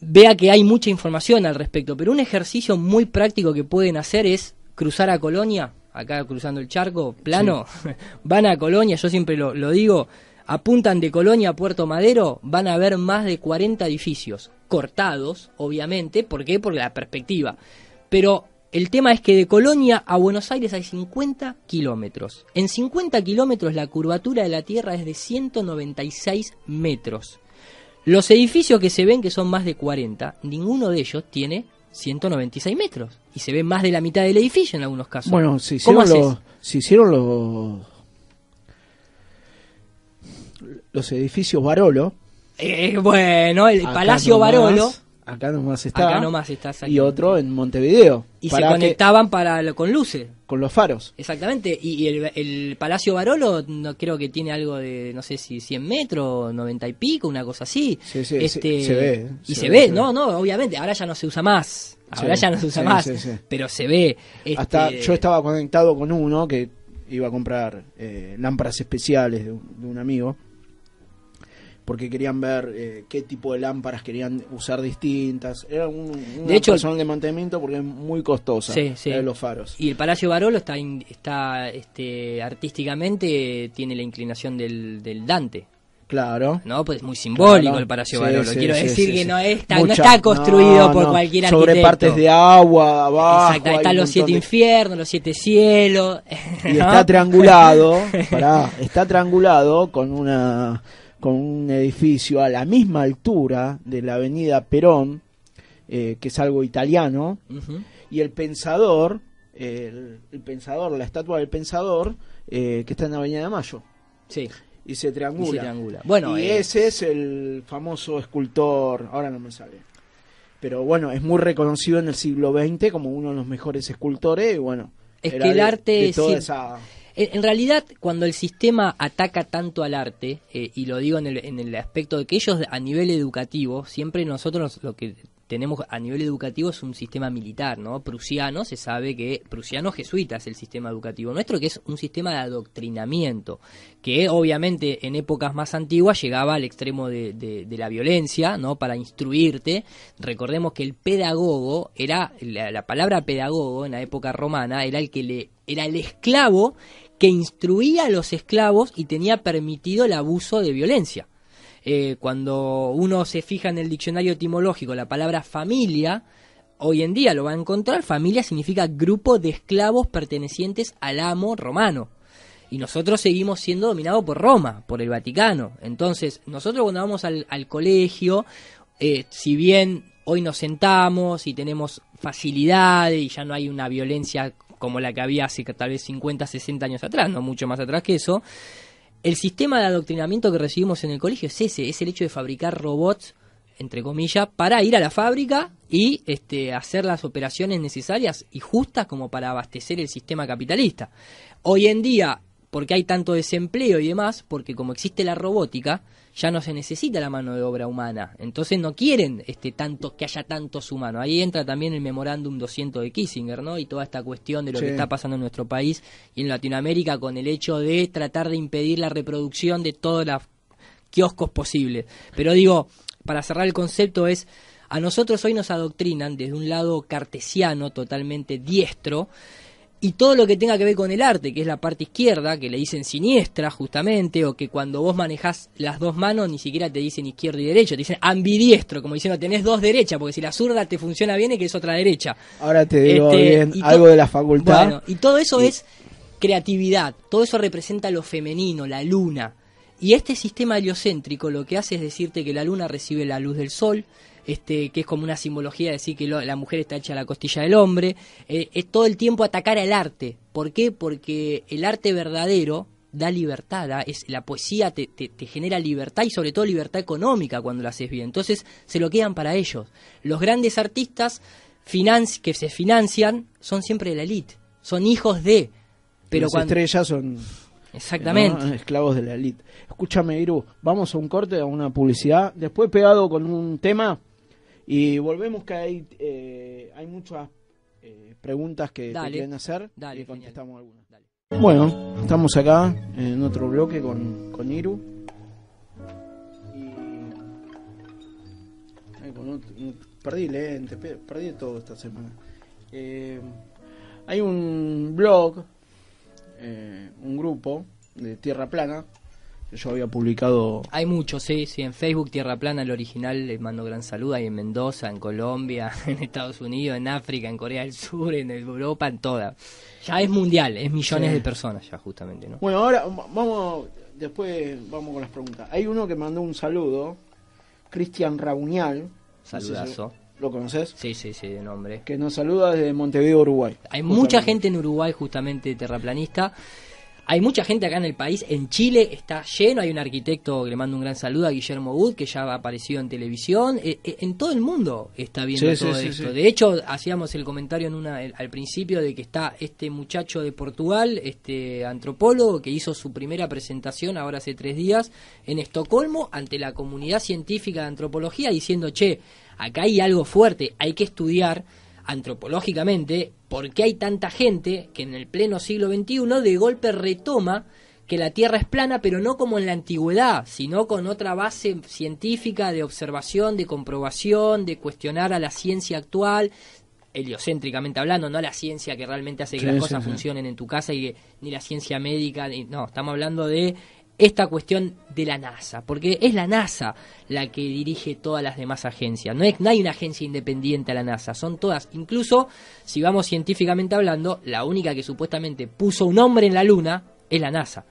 vea que hay mucha información al respecto, pero un ejercicio muy práctico que pueden hacer es cruzar a Colonia, acá cruzando el charco, plano, sí. Van a Colonia, yo siempre lo digo, apuntan de Colonia a Puerto Madero, van a ver más de 40 edificios, cortados, obviamente, ¿por qué? Por la perspectiva, pero el tema es que de Colonia a Buenos Aires hay 50 kilómetros, en 50 kilómetros la curvatura de la Tierra es de 196 metros. Los edificios que se ven, que son más de 40, ninguno de ellos tiene 196 metros. Y se ve más de la mitad del edificio en algunos casos. Bueno, se hicieron los edificios Barolo. Bueno, el Palacio Barolo. Acá nomás está. Y otro en Montevideo. Y se conectaban con luces. Con los faros. Exactamente. Y el Palacio Barolo no creo que tiene algo de, no sé si 100 metros, 90 y pico, una cosa así. Sí, se ve. Y se ve, no, obviamente. Ahora ya no se usa más. Pero se ve. Hasta yo estaba conectado con uno que iba a comprar lámparas especiales de un amigo. Porque querían ver qué tipo de lámparas querían usar distintas. Era una personal de mantenimiento porque es muy costosa, de los faros. Y el Palacio Barolo está artísticamente tiene la inclinación del Dante. Claro. No, pues es muy simbólico el Palacio Barolo. Quiero decir que no está construido por cualquier arquitecto. Sobre partes de agua, abajo. Exacto, están los 7 infiernos, los 7 cielos. Y está triangulado con un edificio a la misma altura de la avenida Perón, que es algo italiano, y el Pensador, la estatua del Pensador, que está en la avenida de Mayo. Sí. Y se triangula. Bueno, ese es el famoso escultor, ahora no me sale. Pero bueno, es muy reconocido en el siglo XX como uno de los mejores escultores, y bueno, es que el arte de toda esa... En realidad, cuando el sistema ataca tanto al arte, y lo digo en el aspecto de que ellos a nivel educativo, siempre nosotros lo que tenemos a nivel educativo es un sistema militar, ¿no? Prusiano, se sabe que prusiano jesuita es el sistema educativo nuestro, que es un sistema de adoctrinamiento, que obviamente en épocas más antiguas llegaba al extremo de la violencia, ¿no? Para instruirte. Recordemos que el pedagogo era, la palabra pedagogo en la época romana era era el esclavo que instruía a los esclavos y tenía permitido el abuso de violencia. Cuando uno se fija en el diccionario etimológico la palabra familia, hoy en día lo va a encontrar, familia significa grupo de esclavos pertenecientes al amo romano. Y nosotros seguimos siendo dominados por Roma, por el Vaticano. Entonces, nosotros cuando vamos al colegio, si bien hoy nos sentamos y tenemos facilidades y ya no hay una violencia como la que había hace tal vez 50, 60 años atrás, no mucho más atrás que eso, el sistema de adoctrinamiento que recibimos en el colegio es es el hecho de fabricar robots, entre comillas, para ir a la fábrica y hacer las operaciones necesarias y justas como para abastecer el sistema capitalista. Hoy en día, porque hay tanto desempleo y demás, porque como existe la robótica, ya no se necesita la mano de obra humana. Entonces no quieren que haya tantos humanos. Ahí entra también el memorándum 200 de Kissinger, ¿no? Y toda esta cuestión de lo que está pasando en nuestro país y en Latinoamérica con el hecho de tratar de impedir la reproducción de todos los kioscos posibles. Pero digo, para cerrar el concepto a nosotros hoy nos adoctrinan desde un lado cartesiano, totalmente diestro, y todo lo que tenga que ver con el arte, que es la parte izquierda, que le dicen siniestra justamente, o que cuando vos manejás las dos manos ni siquiera te dicen izquierda y derecha, te dicen ambidiestro, como diciendo tenés dos derechas, porque si la zurda te funciona bien es que es otra derecha. Ahora te digo bien algo de la facultad. Bueno, y todo eso es creatividad, todo eso representa lo femenino, la luna. Y este sistema heliocéntrico lo que hace es decirte que la luna recibe la luz del sol, que es como una simbología de decir que la mujer está hecha a la costilla del hombre, es todo el tiempo atacar al arte. ¿Por qué? Porque el arte verdadero da libertad, la poesía te genera libertad y sobre todo libertad económica cuando la haces bien. Entonces se lo quedan para ellos. Los grandes artistas que se financian son siempre de la élite, son hijos de... Pero las estrellas son... Exactamente. ¿no? Esclavos de la élite. Escúchame, Iru, vamos a un corte, a una publicidad, después pegado con un tema y volvemos, que hay muchas preguntas que te quieren hacer y contestamos algunas. Dale. Bueno, estamos acá en otro bloque con Iru. Perdí lentes, perdí todo esta semana. Hay un blog, un grupo de Tierra Plana que yo había publicado. Hay muchos, sí, en Facebook Tierra Plana, el original, les mando gran saludo. Hay en Mendoza, en Colombia, en Estados Unidos, en África, en Corea del Sur, en Europa, en toda. Ya es mundial, es millones de personas ya, justamente, ¿no? Bueno, ahora después vamos con las preguntas. Hay uno que mandó un saludo, Cristian Raunial. Saludazo. ¿Lo conoces? Sí, de nombre. Que nos saluda desde Montevideo, Uruguay. Hay mucha gente en Uruguay, justamente, terraplanista. Hay mucha gente acá en el país. En Chile está lleno. Hay un arquitecto que le mando un gran saludo, a Guillermo Wood, que ya ha aparecido en televisión. En todo el mundo está viendo todo esto. Sí. De hecho, hacíamos el comentario al principio de que está este muchacho de Portugal, este antropólogo, que hizo su primera presentación ahora hace 3 días en Estocolmo ante la comunidad científica de antropología, diciendo, acá hay algo fuerte, hay que estudiar antropológicamente por qué hay tanta gente que en el pleno siglo XXI de golpe retoma que la Tierra es plana, pero no como en la antigüedad, sino con otra base científica de observación, de comprobación, de cuestionar a la ciencia actual, heliocéntricamente hablando, no la ciencia que realmente hace que las cosas funcionen en tu casa, ni la ciencia médica, no, estamos hablando de esta cuestión de la NASA, porque es la NASA la que dirige todas las demás agencias, no hay una agencia independiente a la NASA, son todas, incluso si vamos científicamente hablando, la única que supuestamente puso un hombre en la Luna es la NASA.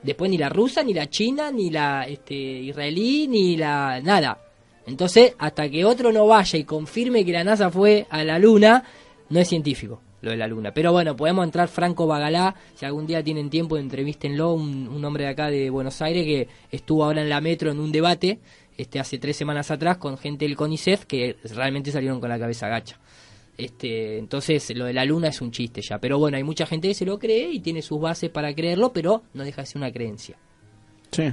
Después ni la rusa, ni la china, ni la israelí, ni la nada. Entonces, hasta que otro no vaya y confirme que la NASA fue a la Luna, no es científico lo de la Luna. Pero bueno, podemos entrar Franco Bagalá, si algún día tienen tiempo, entrevístenlo, un hombre de acá de Buenos Aires que estuvo ahora en la Metro en un debate hace 3 semanas atrás con gente del CONICET que realmente salieron con la cabeza gacha. Entonces lo de la Luna es un chiste ya, pero bueno, hay mucha gente que se lo cree y tiene sus bases para creerlo, pero no deja de ser una creencia. Sí,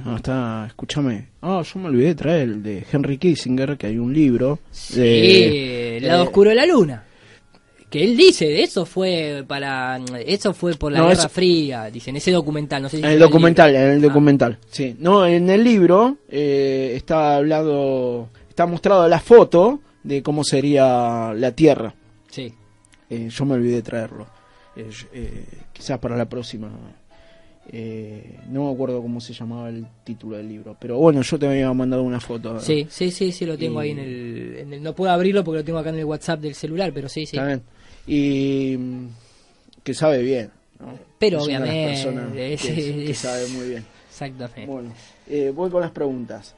escúchame. Yo me olvidé de traer el de Henry Kissinger, que hay un libro. El lado oscuro de la Luna. Que él dice, eso fue por la Guerra Fría, dicen, ese documental, no sé si el documental, sí. No, en el libro está mostrado la foto de cómo sería la Tierra. Sí. Yo me olvidé de traerlo. Quizás para la próxima. No me acuerdo cómo se llamaba el título del libro, pero bueno, yo te había mandado una foto. Sí, lo tengo ahí en el no puedo abrirlo porque lo tengo acá en el WhatsApp del celular, pero sí. También. Y que sabe bien, ¿no? Pero es obviamente una persona que sabe muy bien. Exactamente. Bueno, voy con las preguntas.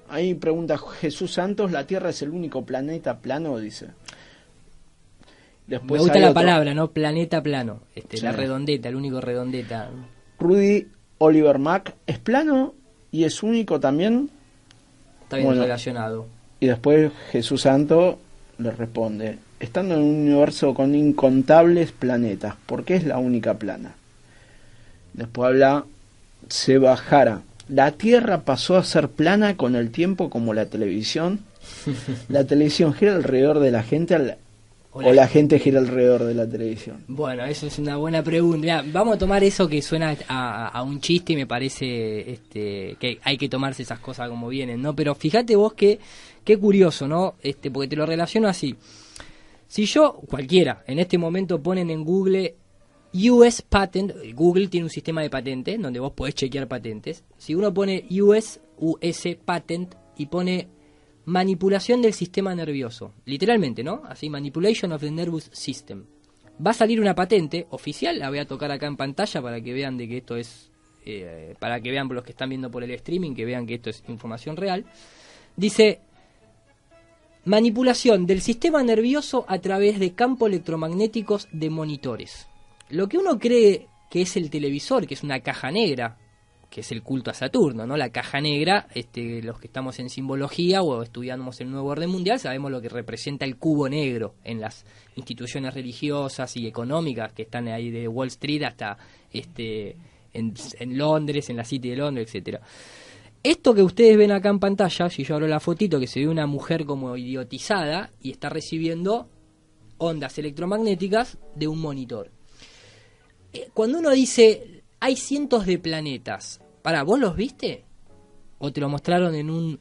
Ahí pregunta Jesús Santos, ¿la Tierra es el único planeta plano? Dice. Después me gusta la palabra, ¿no? Planeta plano. La redondeta, el único redondeta. Rudy Oliver Mack, ¿es plano y es único también? Está bien relacionado. Y después Jesús Santos le responde, estando en un universo con incontables planetas, ¿por qué es la única plana? Después habla Seba Jara, ¿la Tierra pasó a ser plana con el tiempo como la televisión? ¿La televisión gira alrededor de la gente o la gente gira alrededor de la televisión? Bueno, eso es una buena pregunta. Mirá, vamos a tomar eso que suena a un chiste y me parece que hay que tomarse esas cosas como vienen, ¿no? Pero fíjate vos qué curioso, ¿no? Porque te lo relaciono así. Si cualquiera, en este momento ponen en Google US Patent, Google tiene un sistema de patentes donde vos podés chequear patentes. Si uno pone US Patent y pone manipulación del sistema nervioso, literalmente, ¿no? Así, manipulation of the nervous system. Va a salir una patente oficial, la voy a tocar acá en pantalla para que vean de que esto es, para que vean por los que están viendo por el streaming, que vean que esto es información real. Dice, manipulación del sistema nervioso a través de campos electromagnéticos de monitores. Lo que uno cree que es el televisor, que es una caja negra, que es el culto a Saturno, ¿no? La caja negra, los que estamos en simbología o estudiamos el nuevo orden mundial, sabemos lo que representa el cubo negro en las instituciones religiosas y económicas que están ahí de Wall Street hasta en Londres, en la City de Londres, etcétera. Esto que ustedes ven acá en pantalla, si yo abro la fotito, que se ve una mujer como idiotizada y está recibiendo ondas electromagnéticas de un monitor. Cuando uno dice, hay cientos de planetas, ¿vos los viste? ¿O te lo mostraron en un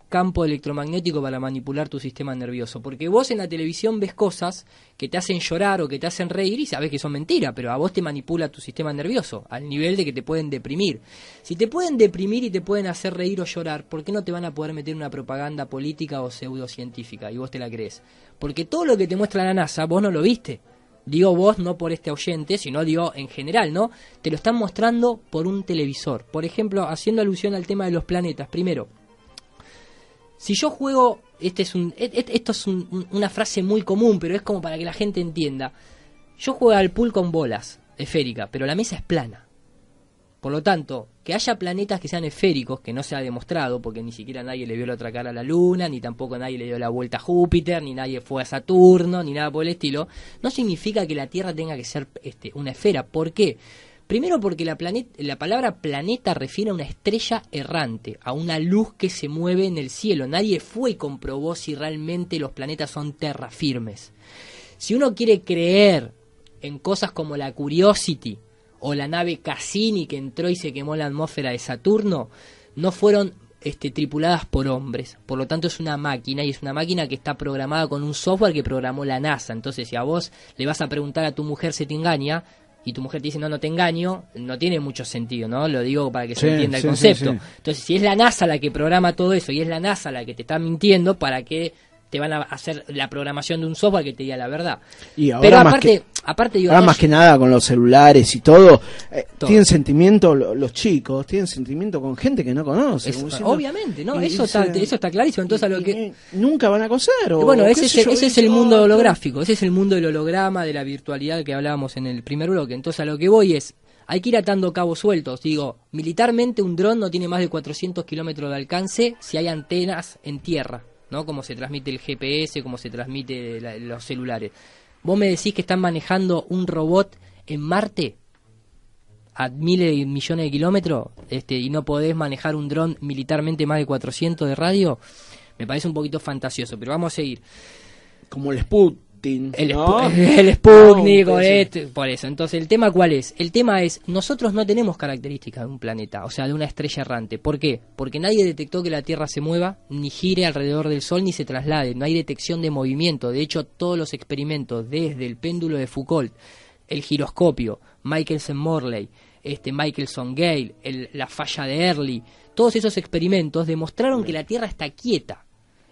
campo electromagnético para manipular tu sistema nervioso? Porque vos en la televisión ves cosas que te hacen llorar o que te hacen reír y sabés que son mentiras, pero a vos te manipula tu sistema nervioso, al nivel de que te pueden deprimir. Si te pueden deprimir y te pueden hacer reír o llorar, ¿por qué no te van a poder meter una propaganda política o pseudocientífica y vos te la crees? Porque todo lo que te muestra la NASA, vos no lo viste. Digo vos, no por este oyente, sino digo en general, ¿no? Te lo están mostrando por un televisor. Por ejemplo, haciendo alusión al tema de los planetas. Primero, si yo juego, esto es una frase muy común, pero es como para que la gente entienda. Yo juego al pool con bolas esféricas, pero la mesa es plana. Por lo tanto, que haya planetas que sean esféricos, que no se ha demostrado, porque ni siquiera nadie le vio la otra cara a la Luna, ni tampoco nadie le dio la vuelta a Júpiter, ni nadie fue a Saturno, ni nada por el estilo, no significa que la Tierra tenga que ser una esfera. ¿Por qué? Primero porque la palabra planeta refiere a una estrella errante, a una luz que se mueve en el cielo. Nadie fue y comprobó si realmente los planetas son terrafirmes. Si uno quiere creer en cosas como la Curiosity o la nave Cassini que entró y se quemó la atmósfera de Saturno, no fueron tripuladas por hombres. Por lo tanto es una máquina, y es una máquina que está programada con un software que programó la NASA. Entonces si a vos le vas a preguntar a tu mujer si te engaña, y tu mujer te dice no te engaño, no tiene mucho sentido, ¿no? Lo digo para que se entienda el concepto. Sí. Entonces, si es la NASA la que programa todo eso y es la NASA la que te está mintiendo, ¿para qué te van a hacer la programación de un software que te diga la verdad? Y ahora pero aparte digo, ahora más que nada con los celulares y todo. Tienen sentimiento los chicos, tienen sentimiento con gente que no conoce. Obviamente, ¿no? Eso está clarísimo. Entonces a lo que nunca van a conocer. Bueno, ese es el mundo holográfico, ese es el mundo del holograma, de la virtualidad que hablábamos en el primer bloque. Entonces a lo que voy es, hay que ir atando cabos sueltos. Digo, militarmente un dron no tiene más de 400 kilómetros de alcance si hay antenas en tierra, ¿no? Como se transmite el GPS, como se transmite los celulares. ¿Vos me decís que están manejando un robot en Marte a miles y millones de kilómetros y no podés manejar un dron militarmente más de 400 de radio? Me parece un poquito fantasioso, pero vamos a seguir. Como el Sputnik, ¿no? El Sputnik, por eso. Entonces, ¿el tema cuál es? El tema es, nosotros no tenemos características de un planeta, o sea, de una estrella errante. ¿Por qué? Porque nadie detectó que la Tierra se mueva, ni gire alrededor del Sol, ni se traslade. No hay detección de movimiento. De hecho, todos los experimentos, desde el péndulo de Foucault, el giroscopio, Michelson-Morley, Michelson-Gale, la falla de Early, todos esos experimentos demostraron que la Tierra está quieta.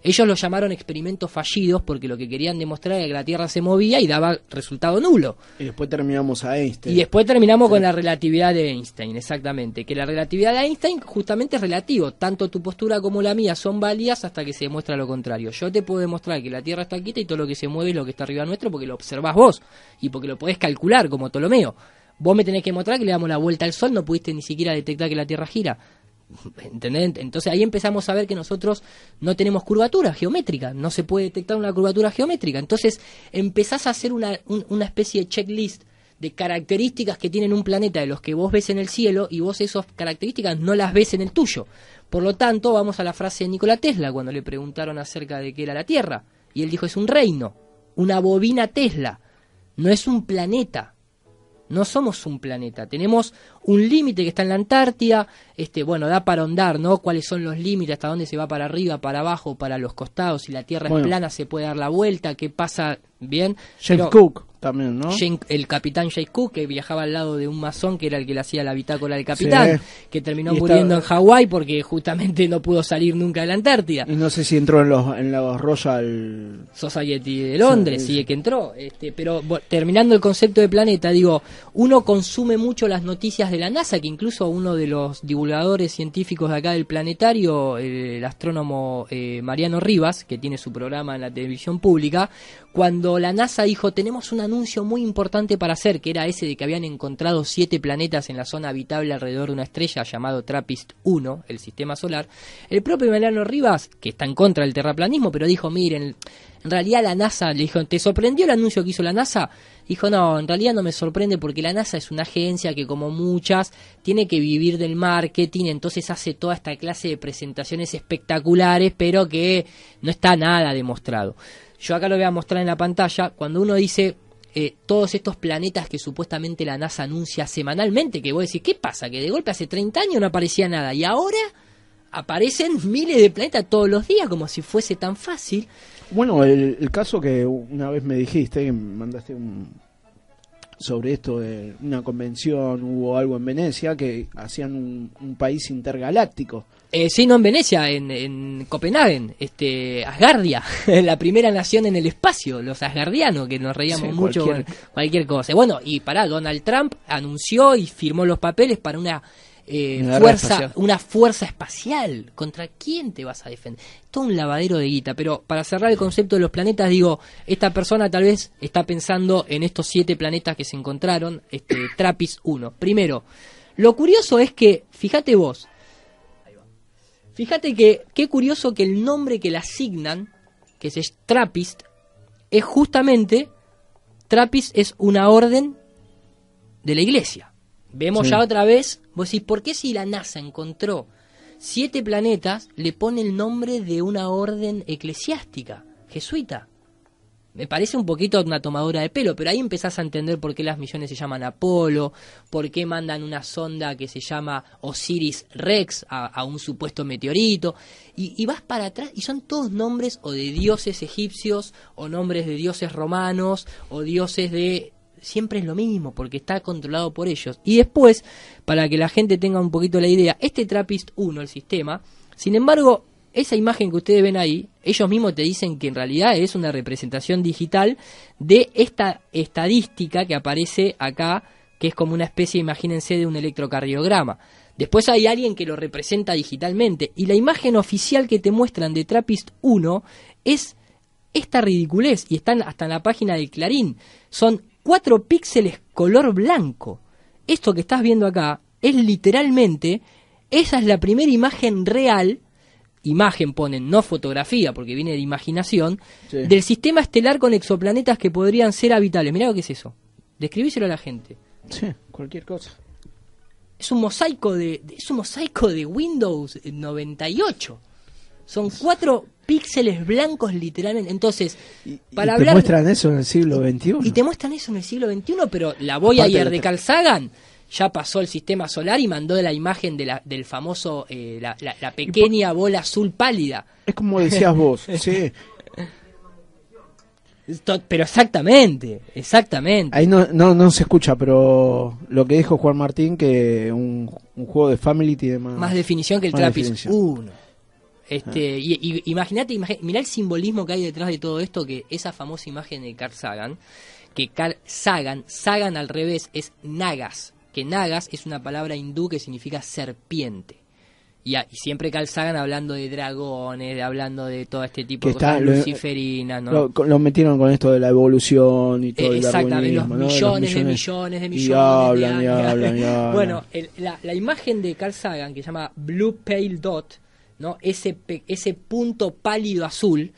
Ellos lo llamaron experimentos fallidos porque lo que querían demostrar era que la Tierra se movía y daba resultado nulo. Y después terminamos a Einstein. Y después terminamos con la relatividad de Einstein, exactamente. Que la relatividad de Einstein justamente es relativo. Tanto tu postura como la mía son válidas hasta que se demuestra lo contrario. Yo te puedo demostrar que la Tierra está quieta y todo lo que se mueve es lo que está arriba nuestro porque lo observás vos y porque lo podés calcular como Ptolomeo. Vos me tenés que mostrar que le damos la vuelta al Sol, no pudiste ni siquiera detectar que la Tierra gira. ¿Entendés? Entonces ahí empezamos a ver que nosotros no tenemos curvatura geométrica, no se puede detectar una curvatura geométrica. Entonces empezás a hacer una especie de checklist de características que tienen un planeta de los que vos ves en el cielo y vos esas características no las ves en el tuyo. Por lo tanto, vamos a la frase de Nikola Tesla cuando le preguntaron acerca de qué era la Tierra y él dijo: es un reino, una bobina Tesla, no es un planeta. No somos un planeta, tenemos un límite que está en la Antártida, da para ahondar, ¿no? ¿Cuáles son los límites? ¿Hasta dónde se va para arriba, para abajo, para los costados? Si la Tierra es plana, se puede dar la vuelta, ¿qué pasa? Bien. James Cook también, ¿no? El capitán James Cook, que viajaba al lado de un masón que era el que le hacía la bitácora del capitán, que terminó muriendo en Hawái porque justamente no pudo salir nunca de la Antártida. Y no sé si entró en los Royal Society de Londres, sí que entró. Pero terminando el concepto de planeta, digo, uno consume mucho las noticias de la NASA, que incluso uno de los divulgadores científicos de acá del planetario, el astrónomo Mariano Rivas, que tiene su programa en la televisión pública, cuando la NASA dijo, tenemos un anuncio muy importante para hacer, que era ese de que habían encontrado 7 planetas en la zona habitable alrededor de una estrella llamado TRAPPIST-1, el sistema solar, el propio Emiliano Rivas, que está en contra del terraplanismo, pero dijo, miren, en realidad la NASA, le dijo, ¿te sorprendió el anuncio que hizo la NASA? Dijo, no, en realidad no me sorprende porque la NASA es una agencia que, como muchas, tiene que vivir del marketing, entonces hace toda esta clase de presentaciones espectaculares, pero que no está nada demostrado. Yo acá lo voy a mostrar en la pantalla. Cuando uno dice todos estos planetas que supuestamente la NASA anuncia semanalmente, que vos decís, ¿qué pasa? Que de golpe hace 30 años no aparecía nada y ahora aparecen miles de planetas todos los días como si fuese tan fácil. Bueno, el caso que una vez me dijiste, que me mandaste sobre esto de una convención, hubo algo en Venecia, que hacían un país intergaláctico. Sí, no en Venecia, en Copenhague, Asgardia, la primera nación en el espacio, los asgardianos, que nos reíamos Sí, mucho con cualquier cosa. Bueno, y Donald Trump anunció y firmó los papeles para una fuerza espacial. ¿Contra quién te vas a defender? Todo un lavadero de guita. Pero para cerrar el concepto de los planetas, digo, esta persona tal vez está pensando en estos 7 planetas que se encontraron, TRAPPIST-1. Primero, lo curioso es que, fíjate vos, que qué curioso que el nombre que le asignan, que es TRAPPIST, es justamente, TRAPPIST es una orden de la iglesia. Vemos ya otra vez, vos decís, ¿por qué si la NASA encontró 7 planetas, le pone el nombre de una orden eclesiástica, jesuita? Me parece un poquito una tomadura de pelo, pero ahí empezás a entender por qué las misiones se llaman Apolo, por qué mandan una sonda que se llama Osiris Rex a un supuesto meteorito, y vas para atrás, y son todos nombres o de dioses egipcios, o nombres de dioses romanos, o dioses de... Siempre es lo mismo, porque está controlado por ellos. Y después, para que la gente tenga un poquito la idea, TRAPPIST-1, el sistema, sin embargo, esa imagen que ustedes ven ahí, ellos mismos te dicen que en realidad es una representación digital de esta estadística que aparece acá, que es como una especie, imagínense, de un electrocardiograma. Después hay alguien que lo representa digitalmente, y la imagen oficial que te muestran de TRAPPIST-1 es esta ridiculez, y están hasta en la página del Clarín. Son 4 píxeles color blanco. Esto que estás viendo acá es literalmente, esa es la primera imagen real, imagen ponen, no fotografía, porque viene de imaginación, del sistema estelar con exoplanetas que podrían ser habitables. Mirá lo que es eso. Describíselo a la gente. Sí, cualquier cosa. Es un mosaico de Windows 98. Son 4 píxeles blancos literalmente. Entonces, para te muestran eso en el siglo XXI. Y te muestran eso en el siglo XXI, pero la Voyager de Carl Sagan ya pasó el sistema solar y mandó la imagen del famoso, la pequeña bola azul pálida. Es como decías vos, sí. Pero exactamente. Ahí no se escucha, pero lo que dijo Juan Martín, que un juego de Family tiene más definición que el TRAPPIST-1. Y imagínate, mirá el simbolismo que hay detrás de todo esto, que esa famosa imagen de Carl Sagan, que Carl Sagan al revés es Nagas, que Nagas es una palabra hindú que significa serpiente. Y siempre Carl Sagan hablando de dragones, hablando de todo este tipo de cosas luciferinas, ¿no? Lo metieron con esto de la evolución y todo el exactamente, los millones y hablan. Bueno, la imagen de Carl Sagan, que se llama Blue Pale Dot, ¿no? Ese punto pálido azul,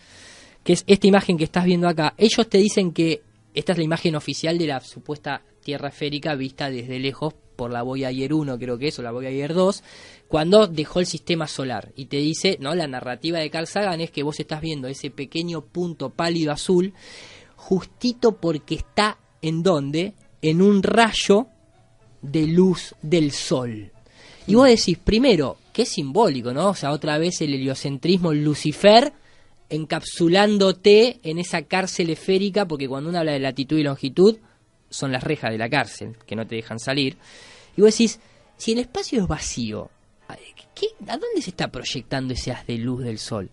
que es esta imagen que estás viendo acá, ellos te dicen que esta es la imagen oficial de la supuesta Tierra esférica vista desde lejos por la Voyager 1, creo que es, o la Voyager 2, cuando dejó el sistema solar. Y te dice, ¿no? La narrativa de Carl Sagan es que vos estás viendo ese pequeño punto pálido azul justito porque está, ¿en dónde? En un rayo de luz del sol. Y vos decís, primero, qué simbólico, ¿no? O sea, otra vez el heliocentrismo, Lucifer, encapsulándote en esa cárcel esférica, porque cuando uno habla de latitud y longitud, son las rejas de la cárcel, que no te dejan salir. Y vos decís, si el espacio es vacío, ¿a dónde se está proyectando ese haz de luz del sol?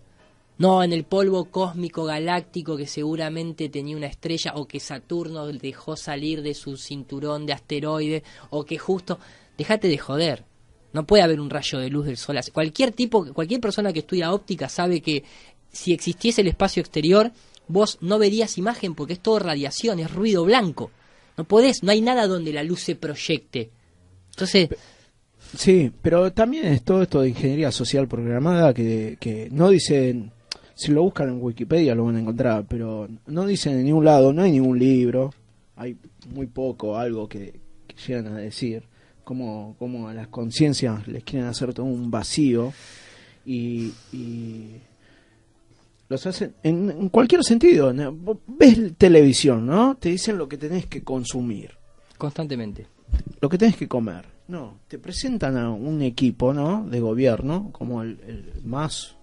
No, en el polvo cósmico galáctico que seguramente tenía una estrella, o que Saturno dejó salir de su cinturón de asteroides, o que justo... Déjate de joder. No puede haber un rayo de luz del sol. Cualquier persona que estudia óptica sabe que si existiese el espacio exterior, vos no verías imagen porque es todo radiación, es ruido blanco. No podés, no hay nada donde la luz se proyecte. Entonces... Sí, pero también es todo esto de ingeniería social programada que no dicen, si lo buscan en Wikipedia lo van a encontrar, pero no dicen en ningún lado, no hay ningún libro, hay muy poco, algo que llegan a decir, como a las conciencias les quieren hacer todo un vacío y los hacen en cualquier sentido, ¿no? Vos ves televisión, ¿no? Te dicen lo que tenés que consumir. Constantemente. Lo que tenés que comer. No, te presentan a un equipo, ¿no? De gobierno, como el más...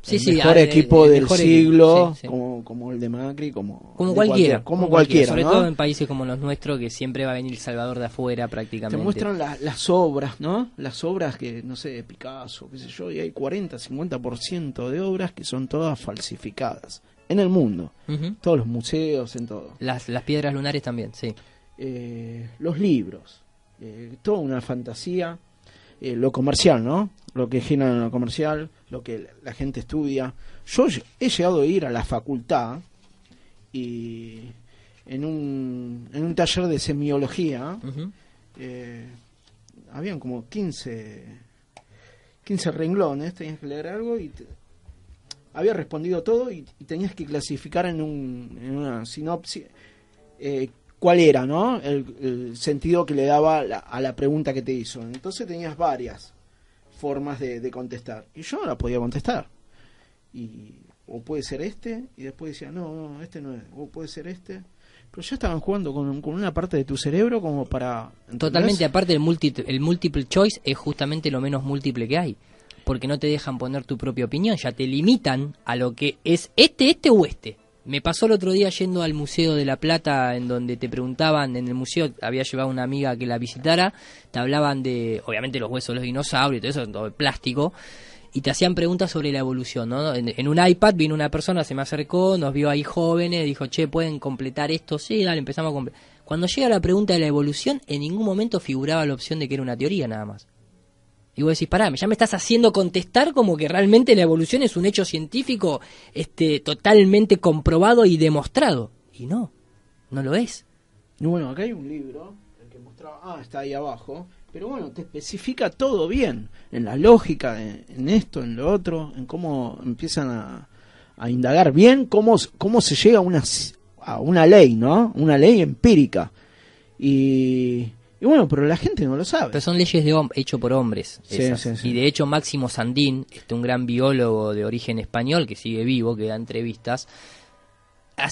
Sí, el mejor equipo el del mejor siglo, equipo, sí. como el de Macri, como cualquiera. Como cualquiera, sobre ¿no? todo en países como los nuestros, que siempre va a venir el Salvador de afuera prácticamente. Te muestran las obras, ¿no? Las obras que, no sé, de Picasso, qué sé yo, y hay 40-50% de obras que son todas falsificadas en el mundo. Todos los museos, en todo. Las piedras lunares también, sí. Los libros, toda una fantasía. Lo comercial, ¿no? Lo que genera en lo comercial, lo que la gente estudia. Yo he llegado a ir a la facultad y en un taller de semiología habían como 15 renglones, tenías que leer algo y había respondido todo y tenías que clasificar en una sinopsis cuál era, ¿no? El sentido que le daba a la pregunta que te hizo. Entonces tenías varias formas de contestar. Y yo no la podía contestar. O puede ser este, y después decía, no, este no es. O puede ser este. Pero ya estaban jugando con una parte de tu cerebro como para... ¿entendés? Totalmente, aparte el multiple choice es justamente lo menos múltiple que hay. Porque no te dejan poner tu propia opinión, ya te limitan a lo que es este o este. Me pasó el otro día yendo al Museo de La Plata, en donde te preguntaban, en el museo había llevado una amiga que la visitara, te hablaban de, obviamente, los huesos de los dinosaurios y todo eso, todo de plástico, y te hacían preguntas sobre la evolución, ¿no? En un iPad vino una persona, se me acercó, nos vio ahí jóvenes, dijo, che, ¿pueden completar esto? Sí, dale, empezamos a completar. Cuando llega la pregunta de la evolución, en ningún momento figuraba la opción de que era una teoría nada más. Y vos decís, pará, ya me estás haciendo contestar como que realmente la evolución es un hecho científico totalmente comprobado y demostrado. Y no lo es. Y bueno, acá hay un libro, el que mostraba, está ahí abajo, pero bueno, te especifica todo bien, en la lógica, en esto, en lo otro, en cómo empiezan a indagar bien, cómo se llega a una ley, ¿no? Una ley empírica. Y bueno, pero la gente no lo sabe. Pero son leyes hecho por hombres. Sí. Y de hecho Máximo Sandín, un gran biólogo de origen español que sigue vivo, que da entrevistas,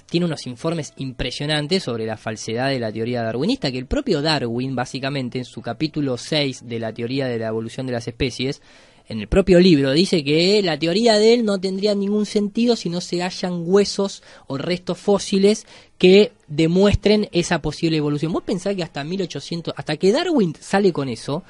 tiene unos informes impresionantes sobre la falsedad de la teoría darwinista, que el propio Darwin, básicamente, en su capítulo 6 de la teoría de la evolución de las especies, en el propio libro dice que la teoría de él no tendría ningún sentido si no se hallan huesos o restos fósiles que demuestren esa posible evolución. Vos pensás que hasta 1800, hasta que Darwin sale con eso,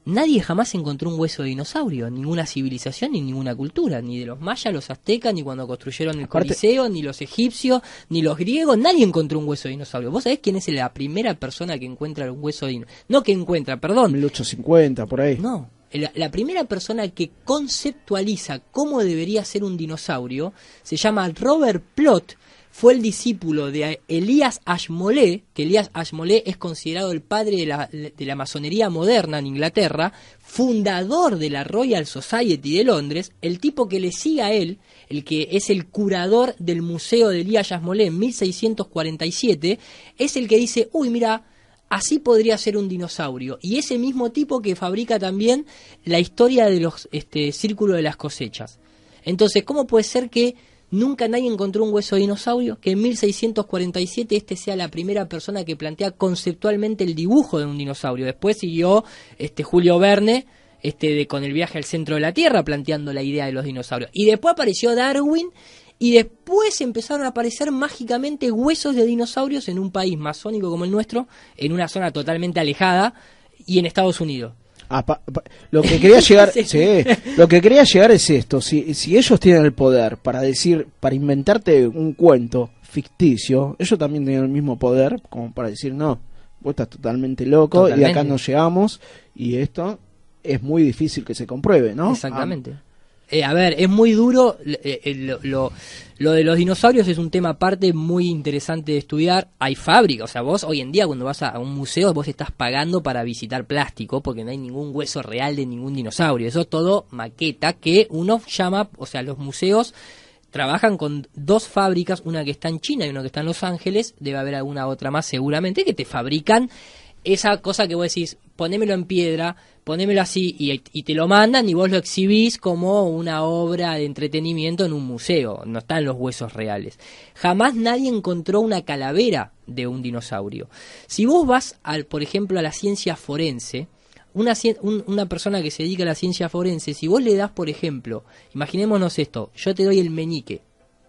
nadie jamás encontró un hueso de dinosaurio, ninguna civilización ni ninguna cultura, ni de los mayas, los aztecas, ni cuando construyeron el Coliseo, ni los egipcios, ni los griegos, nadie encontró un hueso de dinosaurio. ¿Vos sabés quién es la primera persona que encuentra un hueso de dinosaurio? No que encuentra, perdón. 1850, por ahí. No. La primera persona que conceptualiza cómo debería ser un dinosaurio se llama Robert Plot, fue el discípulo de Elias Ashmole, que Elias Ashmole es considerado el padre de la masonería moderna en Inglaterra, fundador de la Royal Society de Londres, el tipo que le sigue a él, el que es el curador del museo de Elias Ashmole en 1647, es el que dice, uy, mira, así podría ser un dinosaurio. Y ese mismo tipo que fabrica también la historia de los círculos de las cosechas. Entonces, ¿cómo puede ser que nunca nadie encontró un hueso de dinosaurio? Que en 1647 sea la primera persona que plantea conceptualmente el dibujo de un dinosaurio. Después siguió Julio Verne con el viaje al centro de la Tierra planteando la idea de los dinosaurios. Y después apareció Darwin. Y después empezaron a aparecer mágicamente huesos de dinosaurios en un país masónico como el nuestro, en una zona totalmente alejada, y en Estados Unidos. Lo que quería llegar, lo que quería llegar es esto: si ellos tienen el poder para inventarte un cuento ficticio, ellos también tienen el mismo poder como para decir, no, vos estás totalmente loco, y acá no llegamos, y esto es muy difícil que se compruebe, ¿no? Exactamente. A ver, es muy duro. Lo de los dinosaurios es un tema aparte muy interesante de estudiar. Hay fábricas, o sea, vos hoy en día cuando vas a un museo vos estás pagando para visitar plástico porque no hay ningún hueso real de ningún dinosaurio. Eso es todo maqueta que uno llama, o sea, los museos trabajan con dos fábricas, una que está en China y una que está en Los Ángeles. Debe haber alguna otra más seguramente que te fabrican esa cosa que vos decís, ponémelo en piedra, ponémelo así, y te lo mandan y vos lo exhibís como una obra de entretenimiento en un museo. No están los huesos reales. Jamás nadie encontró una calavera de un dinosaurio. Si vos vas, por ejemplo, a la ciencia forense, una persona que se dedica a la ciencia forense, si vos le das, por ejemplo, imaginémonos esto, yo te doy el meñique,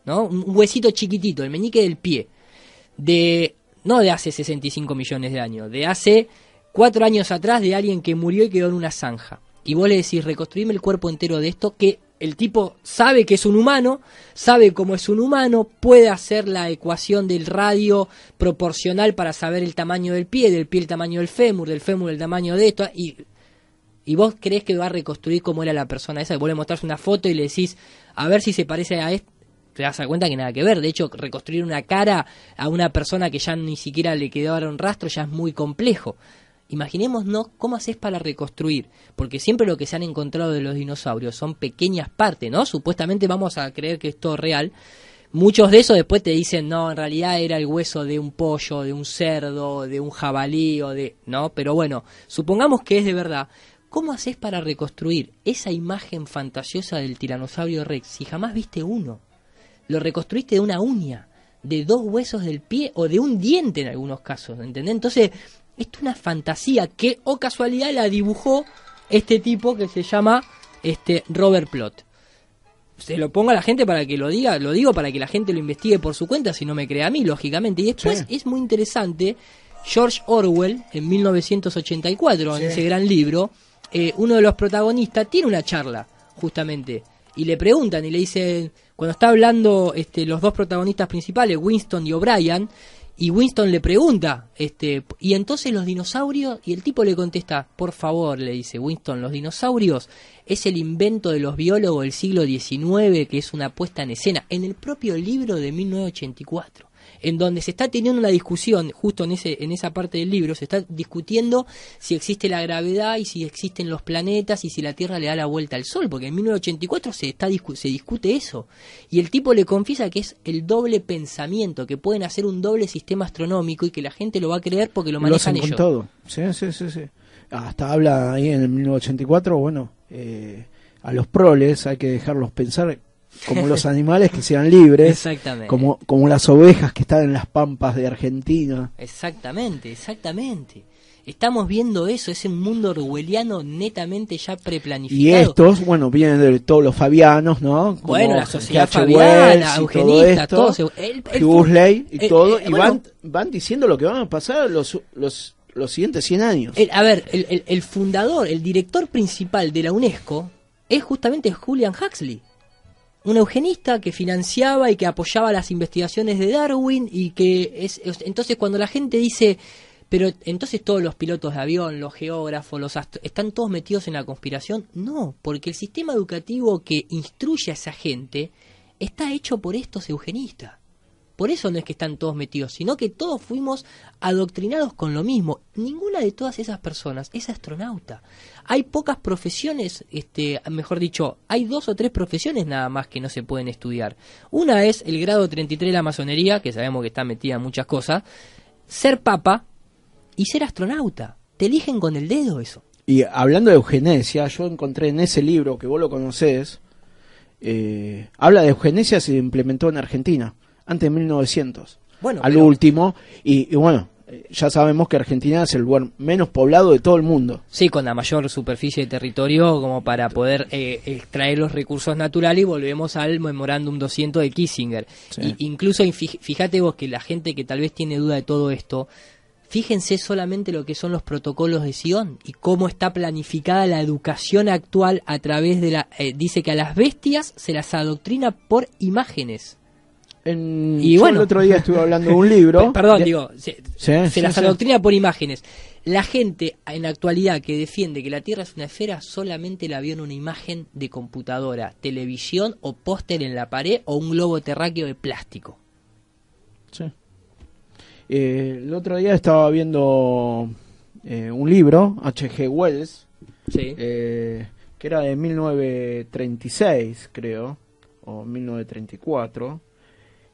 ¿no? Un huesito chiquitito, el meñique del pie, no de hace 65 millones de años, de hace 4 años atrás, de alguien que murió y quedó en una zanja. Y vos le decís, reconstruime el cuerpo entero de esto, que el tipo sabe que es un humano, sabe cómo es un humano, puede hacer la ecuación del radio proporcional para saber el tamaño del pie el tamaño del fémur el tamaño de esto, y vos creés que va a reconstruir cómo era la persona esa, y vos le mostrás una foto y le decís, a ver si se parece a esto. Te das cuenta que nada que ver. De hecho, reconstruir una cara a una persona que ya ni siquiera le quedó ahora un rastro ya es muy complejo. Imaginémonos cómo haces para reconstruir, porque siempre lo que se han encontrado de los dinosaurios son pequeñas partes, ¿no? Supuestamente vamos a creer que es todo real. Muchos de esos después te dicen, no, en realidad era el hueso de un pollo, de un cerdo, de un jabalí, ¿no? Pero bueno, supongamos que es de verdad. ¿Cómo haces para reconstruir esa imagen fantasiosa del tiranosaurio Rex si jamás viste uno? Lo reconstruiste de una uña, de 2 huesos del pie o de un diente en algunos casos, ¿entendés? Entonces, esto es una fantasía que, o casualidad, la dibujó este tipo que se llama Robert Plot. Se lo pongo a la gente para que lo diga, lo digo para que la gente lo investigue por su cuenta, si no me cree a mí, lógicamente. Y después es muy interesante, George Orwell, en 1984, en ese gran libro, uno de los protagonistas tiene una charla, justamente, y le preguntan y le dicen, cuando está hablando los dos protagonistas principales, Winston y O'Brien, y Winston le pregunta, y entonces los dinosaurios, y el tipo le contesta, por favor, le dice Winston, los dinosaurios es el invento de los biólogos del siglo XIX, que es una puesta en escena, en el propio libro de 1984. En donde se está teniendo una discusión, justo en esa parte del libro, se está discutiendo si existe la gravedad y si existen los planetas y si la Tierra le da la vuelta al Sol, porque en 1984 se discute eso. Y el tipo le confiesa que es el doble pensamiento, que pueden hacer un doble sistema astronómico y que la gente lo va a creer porque lo manejan ellos. Con todo. Sí. Hasta habla ahí en el 1984, bueno, a los proles hay que dejarlos pensar como los animales que sean libres. Exactamente. Como las ovejas que están en las pampas de Argentina. Exactamente. Estamos viendo eso, ese mundo orwelliano netamente ya preplanificado. Y estos, bueno, vienen de todos los fabianos, ¿no? Como bueno, la sociedad H. fabiana, eugenista, todo. Huxley y todo, y bueno, van diciendo lo que van a pasar los siguientes 100 años. El fundador, el director principal de la UNESCO es justamente Julian Huxley. Un eugenista que financiaba y que apoyaba las investigaciones de Darwin y que entonces cuando la gente dice, pero entonces todos los pilotos de avión, los geógrafos, están todos metidos en la conspiración, no, porque el sistema educativo que instruye a esa gente está hecho por estos eugenistas. Por eso no es que están todos metidos, sino que todos fuimos adoctrinados con lo mismo. Ninguna de todas esas personas es astronauta. Hay pocas profesiones, mejor dicho, hay 2 o 3 profesiones nada más que no se pueden estudiar. Una es el grado 33 de la masonería, que sabemos que está metida en muchas cosas, ser papa y ser astronauta. Te eligen con el dedo eso. Y hablando de eugenesia, yo encontré en ese libro, que vos lo conocés, habla de eugenesia, se implementó en Argentina antes de 1900, bueno, al último, y bueno, ya sabemos que Argentina es el lugar menos poblado de todo el mundo. Sí, con la mayor superficie de territorio como para poder extraer los recursos naturales, y volvemos al memorándum 200 de Kissinger. Sí. Incluso, fíjate vos que la gente que tal vez tiene duda de todo esto, fíjense solamente lo que son los protocolos de Sion y cómo está planificada la educación actual a través de dice que a las bestias se las adoctrina por imágenes. Yo el otro día estuve hablando de un libro. Perdón, digo, se las sí. adoctrina por imágenes. La gente en la actualidad que defiende que la Tierra es una esfera solamente la vio en una imagen de computadora, televisión o póster en la pared o un globo terráqueo de plástico. Sí. El otro día estaba viendo un libro, H.G. Wells, Sí. que era de 1936, creo, o 1934,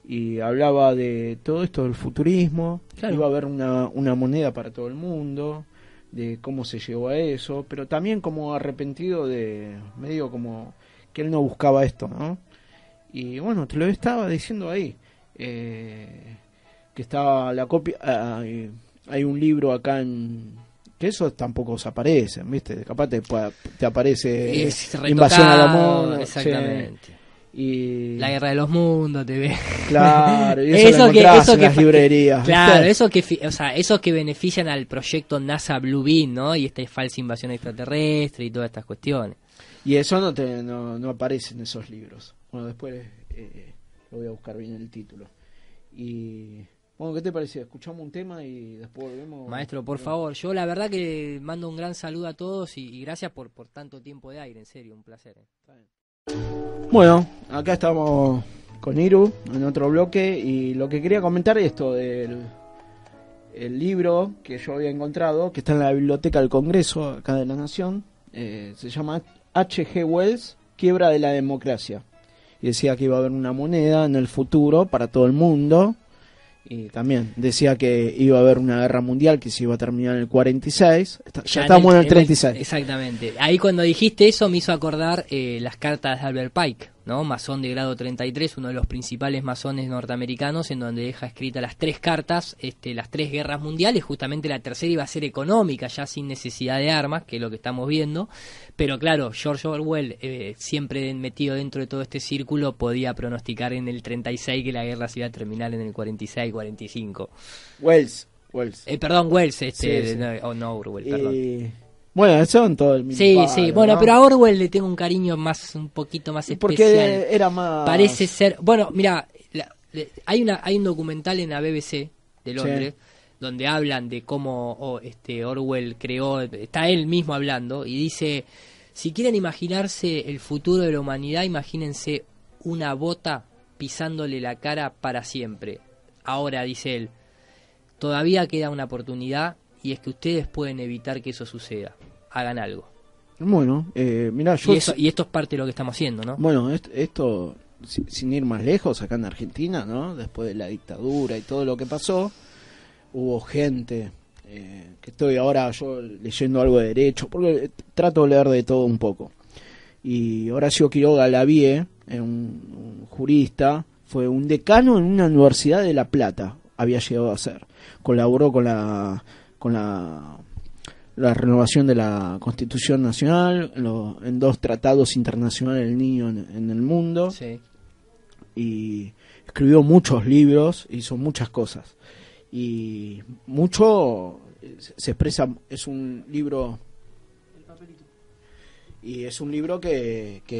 y hablaba de todo esto del futurismo. Claro. Iba a haber una moneda para todo el mundo, de cómo se llegó a eso, pero también como arrepentido de, medio como que él no buscaba esto, ¿no? Y bueno, te lo estaba diciendo ahí, que estaba la copia, hay un libro acá que esos tampoco se aparecen, ¿viste? Capaz te aparece Invasión a la Moda. Exactamente. Sí. Y La Guerra de los Mundos, te ve. Claro, y eso lo encontrás en las librerías. Claro, esos que benefician al proyecto NASA Blue Beam, ¿no? Y esta falsa invasión extraterrestre y todas estas cuestiones. Y eso no aparece en esos libros. Bueno, después lo voy a buscar bien el título. Y bueno, ¿qué te parece? Escuchamos un tema y después volvemos. Maestro, por favor, yo la verdad que mando un gran saludo a todos y gracias por tanto tiempo de aire, en serio, un placer. Bueno, acá estamos con Iru en otro bloque y lo que quería comentar es esto del el libro que yo había encontrado, que está en la Biblioteca del Congreso, acá de la Nación, se llama H.G. Wells, Quiebra de la Democracia. Y decía que iba a haber una moneda en el futuro para todo el mundo. Y también decía que iba a haber una guerra mundial que se iba a terminar en el 46. Ya estamos en el 36. Exactamente. Ahí cuando dijiste eso me hizo acordar las cartas de Albert Pike, ¿no? Masón de grado 33, uno de los principales masones norteamericanos, en donde deja escritas las 3 cartas, las 3 guerras mundiales. Justamente la tercera iba a ser económica, ya sin necesidad de armas, que es lo que estamos viendo. Pero claro, George Orwell, siempre metido dentro de todo este círculo, podía pronosticar en el 36 que la guerra se iba a terminar en el 46, 45. Wells. Perdón, Wells, sí. no Orwell, perdón. Bueno, son todo el mismo. Sí, bueno, ¿no? Pero a Orwell le tengo un cariño un poquito más especial. Porque era más... Parece ser... Bueno, mira, hay un documental en la BBC de Londres, donde hablan de cómo Orwell creó... Está él mismo hablando y dice, si quieren imaginarse el futuro de la humanidad, imagínense una bota pisándole la cara para siempre. Ahora, dice él, todavía queda una oportunidad y es que ustedes pueden evitar que eso suceda. Hagan algo. Bueno, mirá, yo... Y esto es parte de lo que estamos haciendo, ¿no? Bueno, esto sin ir más lejos, acá en Argentina, ¿no? Después de la dictadura y todo lo que pasó, hubo gente, que estoy ahora yo leyendo algo de derecho, porque trato de leer de todo un poco. Y Horacio Quiroga Lavie, un jurista, fue un decano en una universidad de La Plata, había llegado a ser. Colaboró con la renovación de la Constitución Nacional, en 2 tratados internacionales del niño en el mundo. Sí. Y escribió muchos libros, hizo muchas cosas. Y mucho se expresa, es un libro... Y es un libro que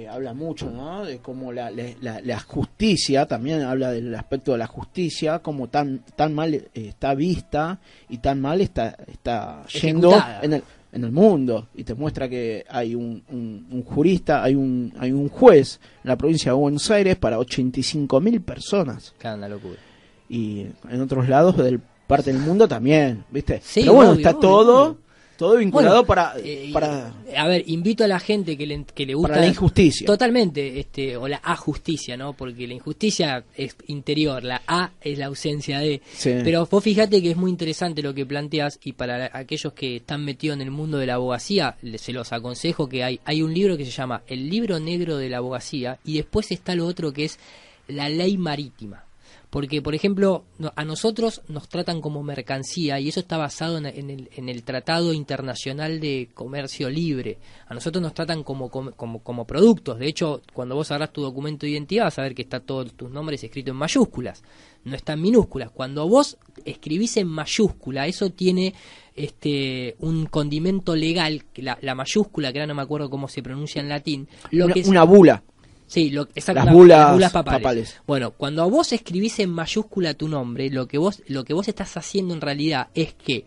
habla mucho, ¿no? De cómo la justicia, también habla del aspecto de la justicia, cómo tan mal está vista y tan mal está yendo en el mundo. Y te muestra que hay un jurista, hay un juez en la provincia de Buenos Aires para 85.000 personas. Claro, una locura. Y en otros lados del parte del mundo también, ¿viste? Sí, pero bueno, obvio, está todo vinculado para a ver, invito a la gente que le gusta para la injusticia. Totalmente, o la ajusticia, ¿no? Porque la injusticia es interior, la A es la ausencia de. Sí. Pero vos fíjate que es muy interesante lo que planteas, y para aquellos que están metidos en el mundo de la abogacía, se los aconsejo que hay un libro que se llama El Libro Negro de la Abogacía, y después está lo otro que es la ley marítima. Porque, por ejemplo, a nosotros nos tratan como mercancía y eso está basado en el Tratado Internacional de Comercio Libre. A nosotros nos tratan como productos. De hecho, cuando vos agarrás tu documento de identidad vas a ver que está todos tus nombres escritos en mayúsculas. No está en minúsculas. Cuando vos escribís en mayúscula, eso tiene un condimento legal, que la mayúscula, que ahora no me acuerdo cómo se pronuncia en latín. Una bula. Sí, las bulas papales. Bueno, cuando vos escribís en mayúscula tu nombre, lo que vos estás haciendo en realidad es que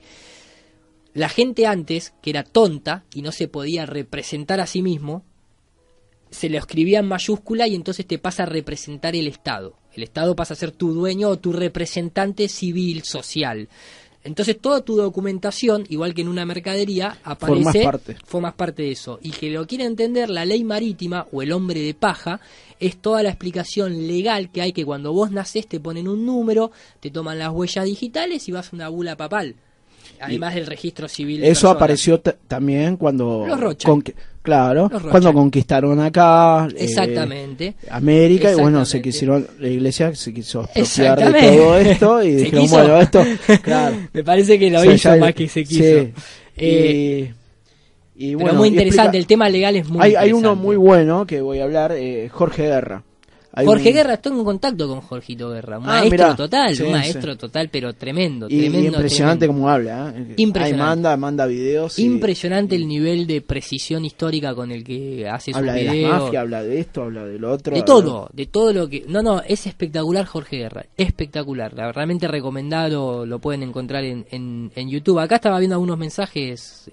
la gente antes, que era tonta y no se podía representar a sí mismo, se lo escribía en mayúscula y entonces te pasa a representar el Estado. El Estado pasa a ser tu dueño o tu representante civil, social. Entonces toda tu documentación, igual que en una mercadería, aparece, formas parte de eso. Y que lo quiere entender, la ley marítima o el hombre de paja es toda la explicación legal que hay, que cuando vos nacés te ponen un número, te toman las huellas digitales y vas a una bula papal. Además del registro civil. Eso apareció también cuando... Los Rocha. Claro, cuando conquistaron acá exactamente América, y bueno, la iglesia se quiso apropiar de todo esto y dijeron, bueno, esto, claro. Me parece que lo hizo más que se quiso. Sí. Y bueno, pero muy interesante, el tema legal es muy interesante. Hay uno muy bueno que voy a hablar, Jorge Guerra. Guerra, estoy en contacto con Jorgito Guerra, un maestro total, total, pero tremendo. Impresionante como habla, impresionante. Ahí manda videos. Impresionante el nivel de precisión histórica con el que hace sus videos. Habla de las mafias, habla de esto, habla del otro. De todo lo que... No, es espectacular Jorge Guerra, espectacular. Realmente recomendado, lo pueden encontrar en YouTube. Acá estaba viendo algunos mensajes.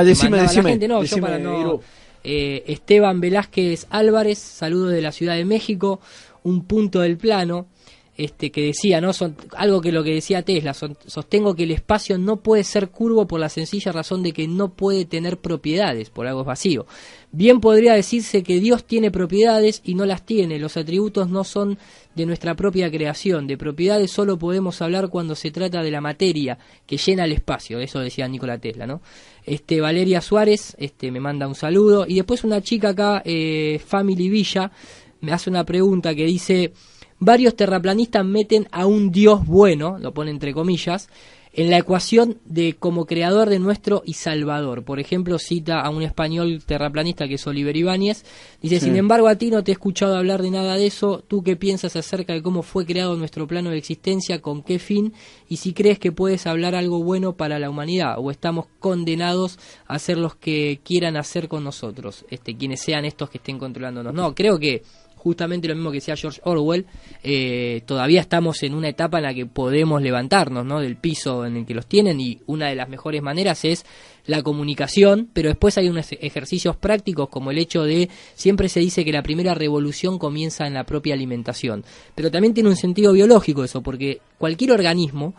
Decime. La gente. No, yo para no... Esteban Velázquez Álvarez, saludos de la Ciudad de México, un punto del plano, que decía, ¿no? Algo que lo que decía Tesla, sostengo que el espacio no puede ser curvo por la sencilla razón de que no puede tener propiedades, por algo es vacío. Bien podría decirse que Dios tiene propiedades y no las tiene, los atributos no son de nuestra propia creación, de propiedades solo podemos hablar cuando se trata de la materia que llena el espacio, eso decía Nikola Tesla, ¿no? Valeria Suárez, me manda un saludo, y después una chica acá, Family Villa, me hace una pregunta que dice: varios terraplanistas meten a un Dios bueno, lo pone entre comillas, en la ecuación de como creador de nuestro y salvador. Por ejemplo, cita a un español terraplanista que es Oliver Ibáñez. Dice, sin embargo, a ti no te he escuchado hablar de nada de eso. ¿Tú qué piensas acerca de cómo fue creado nuestro plano de existencia, con qué fin? Y si crees que puedes hablar algo bueno para la humanidad, o estamos condenados a hacer los que quieran hacer con nosotros, quienes sean estos que estén controlándonos. No, creo que justamente lo mismo que decía George Orwell, todavía estamos en una etapa en la que podemos levantarnos, ¿no?, del piso en el que los tienen, y una de las mejores maneras es la comunicación, pero después hay unos ejercicios prácticos como el hecho de, siempre se dice que la primera revolución comienza en la propia alimentación, pero también tiene un sentido biológico eso, porque cualquier organismo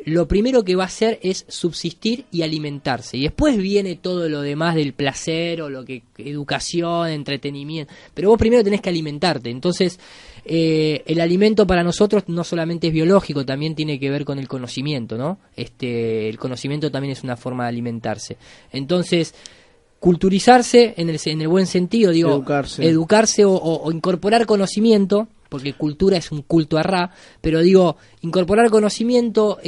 lo primero que va a hacer es subsistir y alimentarse, y después viene todo lo demás del placer o lo que educación, entretenimiento, pero vos primero tenés que alimentarte. Entonces el alimento para nosotros no solamente es biológico, también tiene que ver con el conocimiento, ¿no? El conocimiento también es una forma de alimentarse. Entonces, culturizarse en el buen sentido, digo, educarse o incorporar conocimiento, porque cultura es un culto a Ra, pero digo, incorporar conocimiento,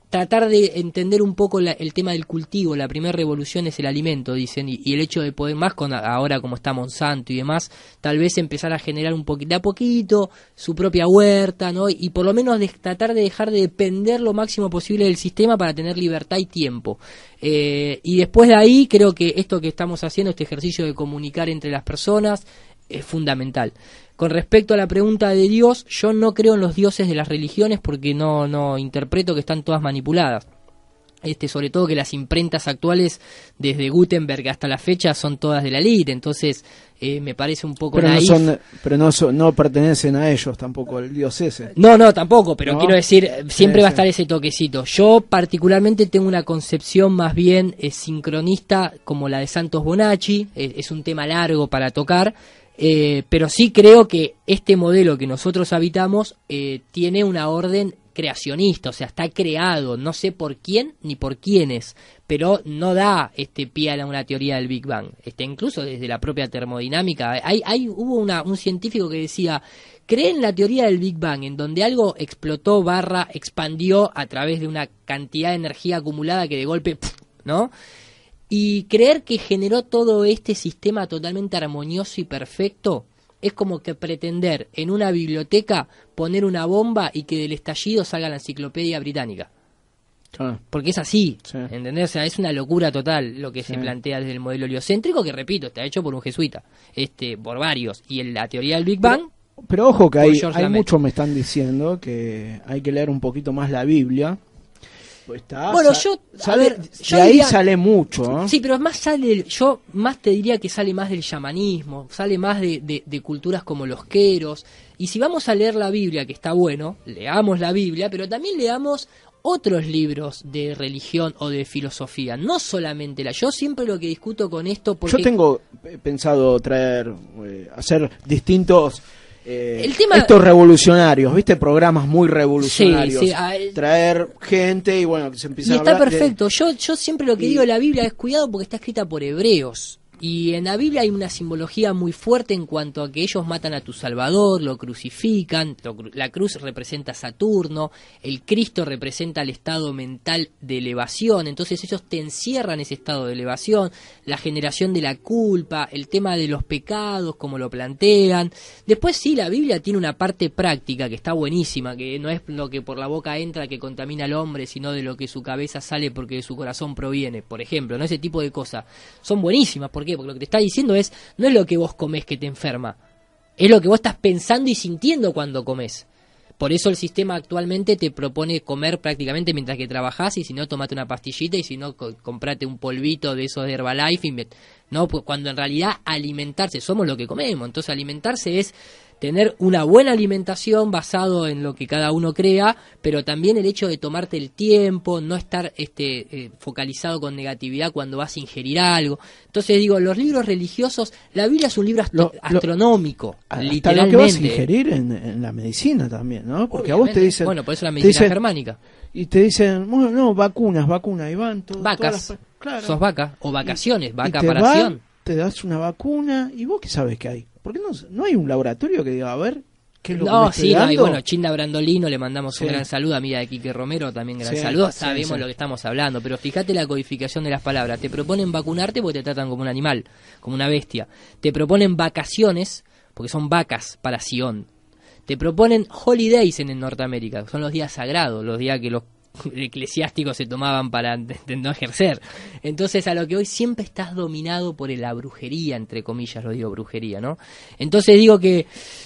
tratar de entender un poco el tema del cultivo. La primera revolución es el alimento, dicen, y el hecho de poder, más con ahora como está Monsanto y demás, tal vez empezar a generar un poquito, de a poquito, su propia huerta, ¿no? Y por lo menos tratar de dejar de depender lo máximo posible del sistema para tener libertad y tiempo. Y después de ahí, creo que esto que estamos haciendo, este ejercicio de comunicar entre las personas, es fundamental. Con respecto a la pregunta de Dios, yo no creo en los dioses de las religiones porque no interpreto que están todas manipuladas. Sobre todo que las imprentas actuales, desde Gutenberg hasta la fecha, son todas de la élite, entonces me parece un poco naif. No pertenecen a ellos tampoco, el dios ese. No, tampoco, pero quiero decir, siempre va a estar ese toquecito. Yo particularmente tengo una concepción más bien sincronista, como la de Santos Bonacci, es un tema largo para tocar. Pero sí creo que este modelo que nosotros habitamos tiene una orden creacionista, o sea, está creado, no sé por quién ni por quiénes, pero no da pie a una teoría del Big Bang. Incluso desde la propia termodinámica, hubo un científico que decía, cree en la teoría del Big Bang, en donde algo explotó / expandió a través de una cantidad de energía acumulada que de golpe, ¿no? Y creer que generó todo este sistema totalmente armonioso y perfecto es como que pretender en una biblioteca poner una bomba y que del estallido salga la enciclopedia británica. Porque es así, Sí. ¿entendés? O sea, es una locura total lo que se plantea desde el modelo heliocéntrico, que repito, está hecho por un jesuita, por varios. Y en la teoría del Big Bang... Pero ojo que hay George Lamet. muchos me están diciendo que hay que leer un poquito más la Biblia. Pues Bueno, yo de ahí diría, sale mucho, ¿eh? Sí, pero yo más te diría que sale más del chamanismo, sale más de culturas como los queros. Y si vamos a leer la Biblia, que está bueno, leamos la Biblia, pero también leamos otros libros de religión o de filosofía, no solamente yo siempre lo que discuto con esto, porque yo tengo pensado hacer distintos el tema... estos revolucionarios, ¿viste? Programas muy revolucionarios. Sí, traer gente y bueno, que se empiece y a está hablar perfecto. Yo siempre lo que digo de la Biblia es cuidado porque está escrita por hebreos. Y en la Biblia hay una simbología muy fuerte en cuanto a que ellos matan a tu Salvador, lo crucifican, la cruz representa a Saturno, el Cristo representa el estado mental de elevación, entonces ellos te encierran ese estado de elevación, la generación de la culpa, el tema de los pecados, como lo plantean. Después sí, la Biblia tiene una parte práctica que está buenísima, que no es lo que por la boca entra que contamina al hombre, sino de lo que su cabeza sale porque de su corazón proviene, por ejemplo, ¿no? Ese tipo de cosas son buenísimas. ¿Por qué? Porque lo que te está diciendo no es lo que vos comés que te enferma, es lo que vos estás pensando y sintiendo cuando comés. Por eso el sistema actualmente te propone comer prácticamente mientras que trabajás, y si no, tomate una pastillita, y si no, comprate un polvito de esos de Herbalife, ¿no? Pues cuando en realidad alimentarse, somos lo que comemos. Entonces alimentarse es tener una buena alimentación basado en lo que cada uno crea, pero también el hecho de tomarte el tiempo, no estar focalizado con negatividad cuando vas a ingerir algo. Entonces digo, los libros religiosos, la Biblia es un libro astronómico, literalmente. Hasta lo que vas a ingerir en la medicina también, ¿no? Porque obviamente, a vos te dicen... Bueno, por eso la medicina germánica. Y te dicen, bueno, no, vacunas, y van todas... Vacas, claro. Sos vaca, o vacaciones, vaca te para van, acción. Te das una vacuna, y vos qué sabes que hay. ¿Por qué no hay un laboratorio que diga, a ver, qué es lo que me estoy dando? No hay. Bueno, Chinda Brandolino, le mandamos un gran saludo, amiga de Quique Romero, también gran saludo. Sabemos lo que estamos hablando, pero fíjate la codificación de las palabras. Te proponen vacunarte porque te tratan como un animal, como una bestia. Te proponen vacaciones porque son vacas para Sion. Te proponen holidays en Norteamérica, son los días sagrados, los días que los eclesiásticos se tomaban para no ejercer. Entonces, a lo que hoy siempre estás dominado por la brujería, entre comillas lo digo, brujería, ¿no? Entonces digo que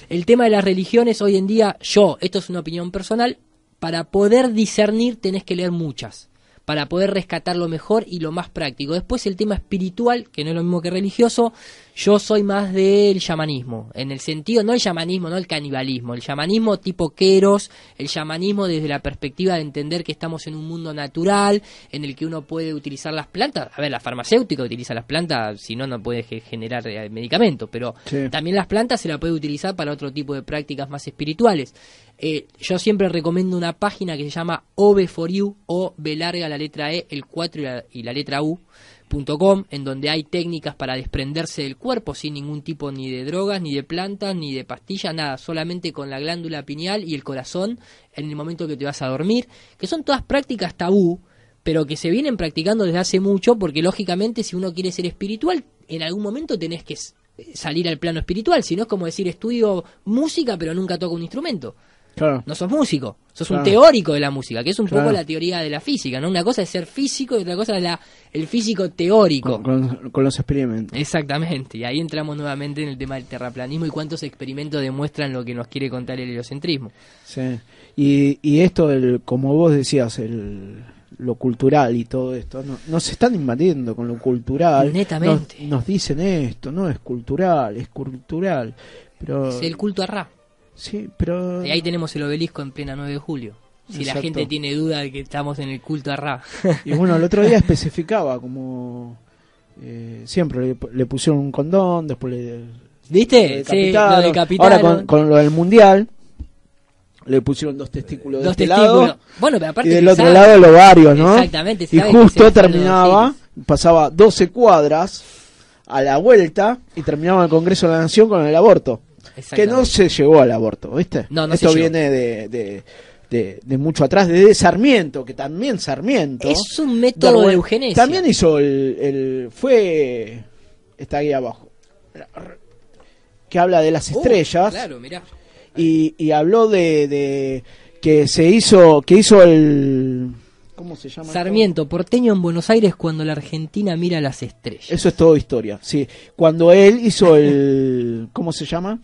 el tema de las religiones hoy en día, esto es una opinión personal, para poder discernir tenés que leer muchas, para poder rescatar lo mejor y lo más práctico. Después el tema espiritual, que no es lo mismo que religioso, yo soy más del chamanismo, en el sentido, no el chamanismo, no el canibalismo, el chamanismo tipo Queros, el chamanismo desde la perspectiva de entender que estamos en un mundo natural, en el que uno puede utilizar las plantas. A ver, la farmacéutica utiliza las plantas, si no, no puede generar medicamentos, pero también las plantas se las puede utilizar para otro tipo de prácticas más espirituales. Yo siempre recomiendo una página que se llama OB4U, O, B larga, la letra E, el 4 y la letra U.com, en donde hay técnicas para desprenderse del cuerpo sin ningún tipo ni de drogas, ni de plantas, ni de pastillas, nada, solamente con la glándula pineal y el corazón en el momento que te vas a dormir, que son todas prácticas tabú, pero que se vienen practicando desde hace mucho, porque lógicamente si uno quiere ser espiritual, en algún momento tenés que salir al plano espiritual, si no es como decir estudio música pero nunca toco un instrumento. Claro. No sos músico, sos un teórico de la música, que es un poco la teoría de la física, ¿no? Una cosa es ser físico y otra cosa es el físico teórico. Con los experimentos. Exactamente, y ahí entramos nuevamente en el tema del terraplanismo y cuántos experimentos demuestran lo que nos quiere contar el heliocentrismo. Sí, y esto, como vos decías, lo cultural y todo esto, nos están invadiendo con lo cultural. Netamente. Nos dicen esto, no es cultural, es cultural. Pero... Es el culto a Ra. Sí, pero... Y ahí tenemos el obelisco en plena 9 de julio. Si la gente tiene duda de que estamos en el culto a Ra. Y bueno, el otro día especificaba como... siempre le pusieron un condón, después ¿viste? Sí, lo decapitaron. Ahora con lo del mundial le pusieron 2 testículos de este lado, bueno, pero aparte y del otro lado los ovarios, ¿no? Exactamente. Y justo terminaba, pasaba 12 cuadras a la vuelta y terminaba el Congreso de la Nación con el aborto. Que no se llegó al aborto, ¿viste? No Esto viene de mucho atrás, de Sarmiento, que también Sarmiento... Es un método de eugenesia. También hizo está ahí abajo, que habla de las estrellas. Claro, mirá. Y habló de que hizo ¿Cómo se llama? Sarmiento, porteño en Buenos Aires cuando la Argentina mira las estrellas. Eso es todo historia, sí. Cuando él hizo el... ¿Cómo se llama?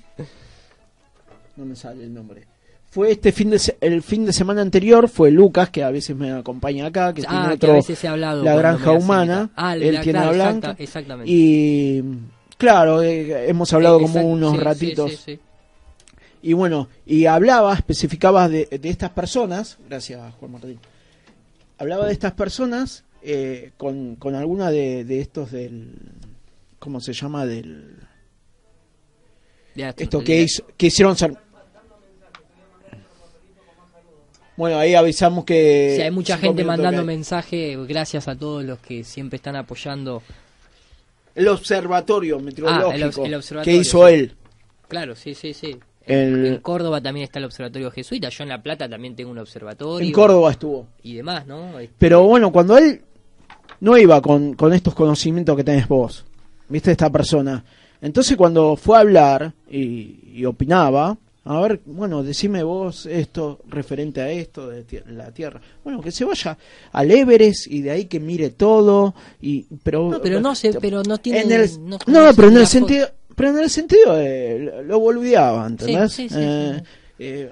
No me sale el nombre. Fue el fin de semana anterior, fue Lucas, que a veces me acompaña acá, que tiene otro, que a veces he hablado La Granja Humana. Él tiene claro, a Blanca. exactamente. Y claro, hemos hablado como unos ratitos. Sí. Y bueno, y especificaba de estas personas, gracias Juan Martín, hablaba de estas personas con alguna de estos del, ¿cómo se llama? Esto que hicieron ser... Bueno, ahí avisamos que... Sí, hay mucha gente mandando mensajes, gracias a todos los que siempre están apoyando. El observatorio meteorológico el observatorio, que hizo él. Claro, sí. En Córdoba también está el observatorio jesuita, yo en La Plata también tengo un observatorio. En Córdoba estuvo. Y demás, ¿no? Pero bueno, cuando él no iba con estos conocimientos que tenés vos, viste, esta persona. Entonces cuando fue a hablar y opinaba, a ver, bueno, decime vos esto referente a esto de la Tierra. Bueno, que se vaya al Everest y de ahí que mire todo. Pero no tiene... pero en el sentido... Pero en el sentido lo boludeaba, ¿entendés? Sí.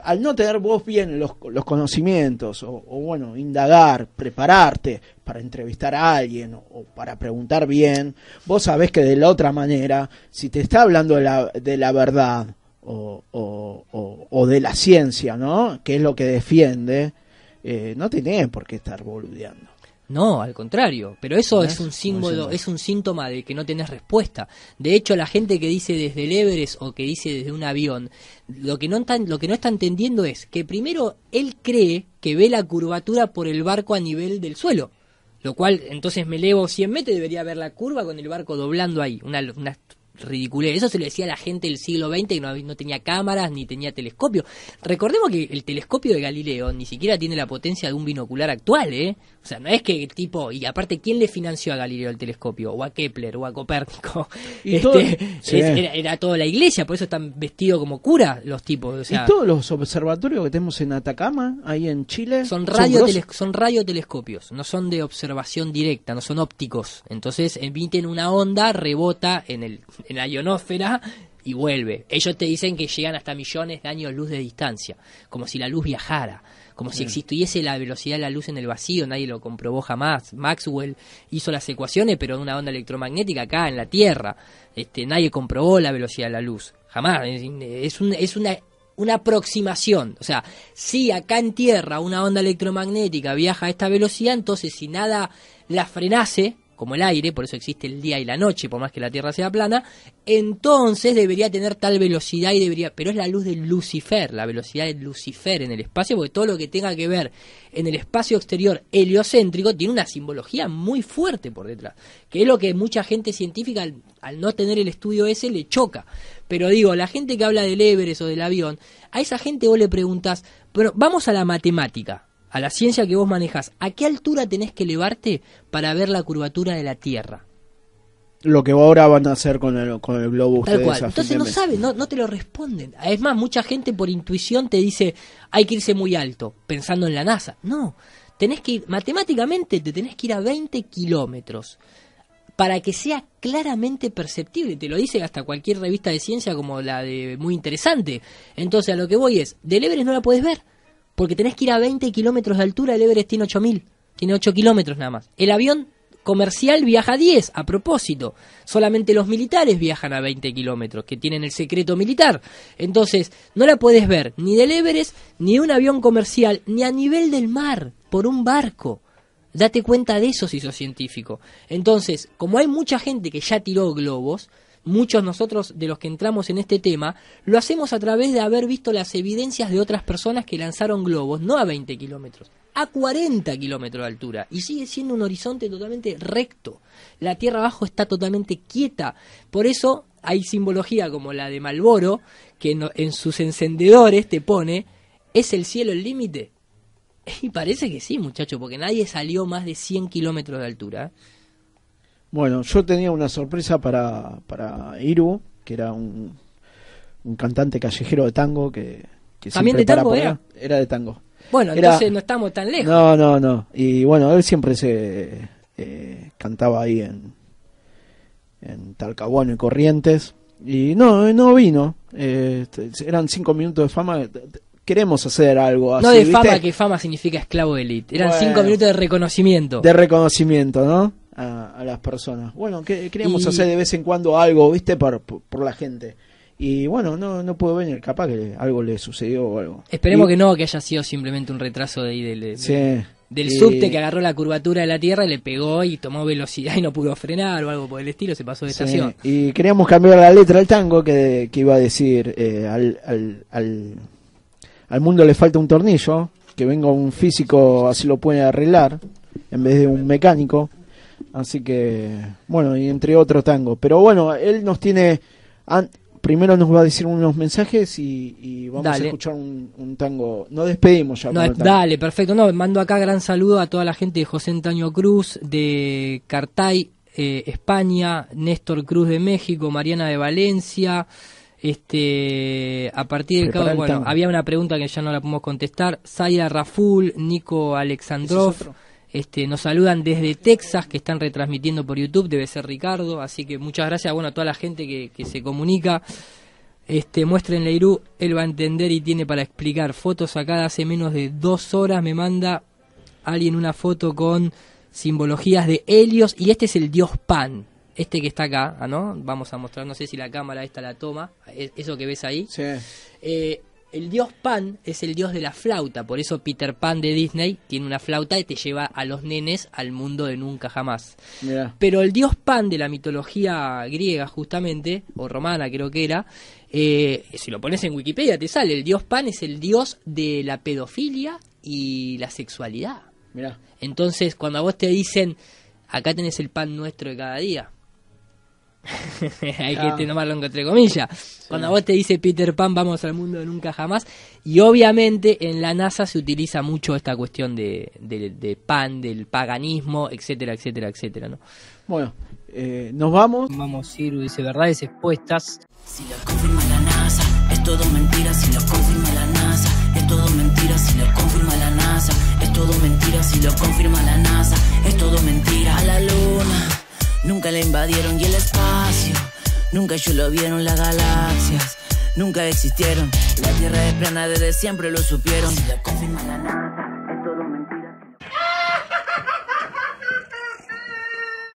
Al no tener vos bien los conocimientos, o bueno, indagar, prepararte para entrevistar a alguien o para preguntar bien, vos sabés que de la otra manera, si te está hablando de la verdad o de la ciencia, ¿no? Que es lo que defiende, no tenés por qué estar boludeando. No, al contrario, pero eso es un símbolo, es un síntoma de que no tenés respuesta. De hecho, la gente que dice desde el Everest o que dice desde un avión, lo que no está entendiendo es que primero él cree que ve la curvatura por el barco a nivel del suelo, lo cual entonces me elevo 100 metros y debería ver la curva con el barco doblando ahí, una ridiculez. Eso se lo decía a la gente del siglo XX que no tenía cámaras ni tenía telescopio. Recordemos que el telescopio de Galileo ni siquiera tiene la potencia de un binocular actual, ¿eh? O sea, no es que y aparte, ¿quién le financió a Galileo el telescopio? O a Kepler, o a Copérnico. Era toda la iglesia, por eso están vestidos como curas los tipos. O sea, ¿y todos los observatorios que tenemos en Atacama, ahí en Chile? Son radiotelescopios, no son de observación directa, no son ópticos. Entonces emiten una onda, rebota en la ionosfera y vuelve. Ellos te dicen que llegan hasta millones de años luz de distancia, como si la luz viajara, como si existiese la velocidad de la luz en el vacío. Nadie lo comprobó jamás. Maxwell hizo las ecuaciones, pero de una onda electromagnética acá en la Tierra. Nadie comprobó la velocidad de la luz, jamás. Es una aproximación. O sea, si acá en Tierra una onda electromagnética viaja a esta velocidad, entonces si nada la frenase, como el aire, por eso existe el día y la noche, por más que la Tierra sea plana, entonces debería tener tal velocidad pero es la luz de Lucifer, la velocidad de Lucifer en el espacio, porque todo lo que tenga que ver en el espacio exterior heliocéntrico tiene una simbología muy fuerte por detrás, que es lo que mucha gente científica, al no tener el estudio ese, le choca. Pero digo, la gente que habla del Everest o del avión, a esa gente vos le preguntás, pero vamos a la matemática, a la ciencia que vos manejás, ¿a qué altura tenés que elevarte para ver la curvatura de la Tierra? Lo que ahora van a hacer con el globo. Tal cual. Entonces no saben, no te lo responden. Es más, mucha gente por intuición te dice, hay que irse muy alto, pensando en la NASA. No, tenés que ir, matemáticamente te tenés que ir a 20 kilómetros para que sea claramente perceptible. Te lo dice hasta cualquier revista de ciencia como la de Muy Interesante. Entonces a lo que voy es, del Everest no la podés ver, porque tenés que ir a 20 kilómetros de altura. El Everest tiene 8.000, tiene 8 kilómetros nada más. El avión comercial viaja a 10, a propósito. Solamente los militares viajan a 20 kilómetros, que tienen el secreto militar. Entonces, no la podés ver ni del Everest, ni de un avión comercial, ni a nivel del mar, por un barco. Date cuenta de eso si sos científico. Entonces, como hay mucha gente que ya tiró globos, muchos nosotros de los que entramos en este tema, lo hacemos a través de haber visto las evidencias de otras personas que lanzaron globos, no a 20 kilómetros, a 40 kilómetros de altura, y sigue siendo un horizonte totalmente recto. La tierra abajo está totalmente quieta. Por eso hay simbología como la de Marlboro, que en sus encendedores te pone, ¿es el cielo el límite? Y parece que sí, muchacho, porque nadie salió más de 100 kilómetros de altura. Bueno, yo tenía una sorpresa para Iru, que era un cantante callejero de tango que ¿también de tango era? Era de tango. Bueno, entonces no estamos tan lejos. No. Y bueno, él siempre se cantaba ahí en Talcahuano y Corrientes. Y no vino. Eran 5 minutos de fama. Queremos hacer algo así. No de ¿viste? fama, que fama significa esclavo de élite. Eran 5 minutos de reconocimiento. De reconocimiento, ¿no? A las personas. Bueno, queríamos hacer de vez en cuando algo, ¿viste? Por la gente. Y bueno, no pudo venir. Capaz que algo le sucedió o algo. Esperemos que no, que haya sido simplemente un retraso del subte que agarró la curvatura de la Tierra y le pegó y tomó velocidad y no pudo frenar o algo por el estilo, se pasó de estación. Y queríamos cambiar la letra del tango que iba a decir al mundo le falta un tornillo, que venga un físico así lo puede arreglar en vez de un mecánico. Así que, bueno, y entre otros tangos. Pero bueno, él nos tiene... Primero nos va a decir unos mensajes y vamos a escuchar un tango. Nos despedimos ya. Dale, perfecto. Mando acá gran saludo a toda la gente de José Antonio Cruz, de Cartay, España, Néstor Cruz de México, Mariana de Valencia. A partir del cabo, bueno, había una pregunta que ya no la podemos contestar. Zaira Raful, Nico Alexandrov. Nos saludan desde Texas, que están retransmitiendo por YouTube, debe ser Ricardo, así que muchas gracias a toda la gente que se comunica. Muéstrenle a Irú, él va a entender y tiene para explicar. Fotos sacadas hace menos de 2 horas, me manda alguien una foto con simbologías de Helios, y este es el dios Pan, que está acá, ¿no? Vamos a mostrar, no sé si la cámara esta la toma, eso que ves ahí. Sí. El dios Pan es el dios de la flauta, por eso Peter Pan de Disney tiene una flauta y te lleva a los nenes al mundo de nunca jamás. Mirá. Pero el dios Pan de la mitología griega justamente, o romana creo que era, si lo pones en Wikipedia te sale, el dios Pan es el dios de la pedofilia y la sexualidad. Mirá. Entonces cuando a vos te dicen, acá tenés el pan nuestro de cada día, hay que tomarlo entre comillas. Sí. Cuando a vos te dice Peter Pan, vamos al mundo de nunca jamás. Y obviamente en la NASA se utiliza mucho esta cuestión de pan, del paganismo, etcétera, etcétera, etcétera, ¿no? Bueno, nos vamos. Vamos, Iru, dice verdades expuestas. Si lo confirma la NASA, es todo mentira. Si lo confirma la NASA, es todo mentira. Si lo confirma la NASA, es todo mentira. Si lo confirma la NASA, es todo mentira. A la luna nunca la invadieron y el espacio nunca ellos lo vieron, las galaxias nunca existieron. La Tierra es plana, desde siempre lo supieron. Si lo confirma la NASA.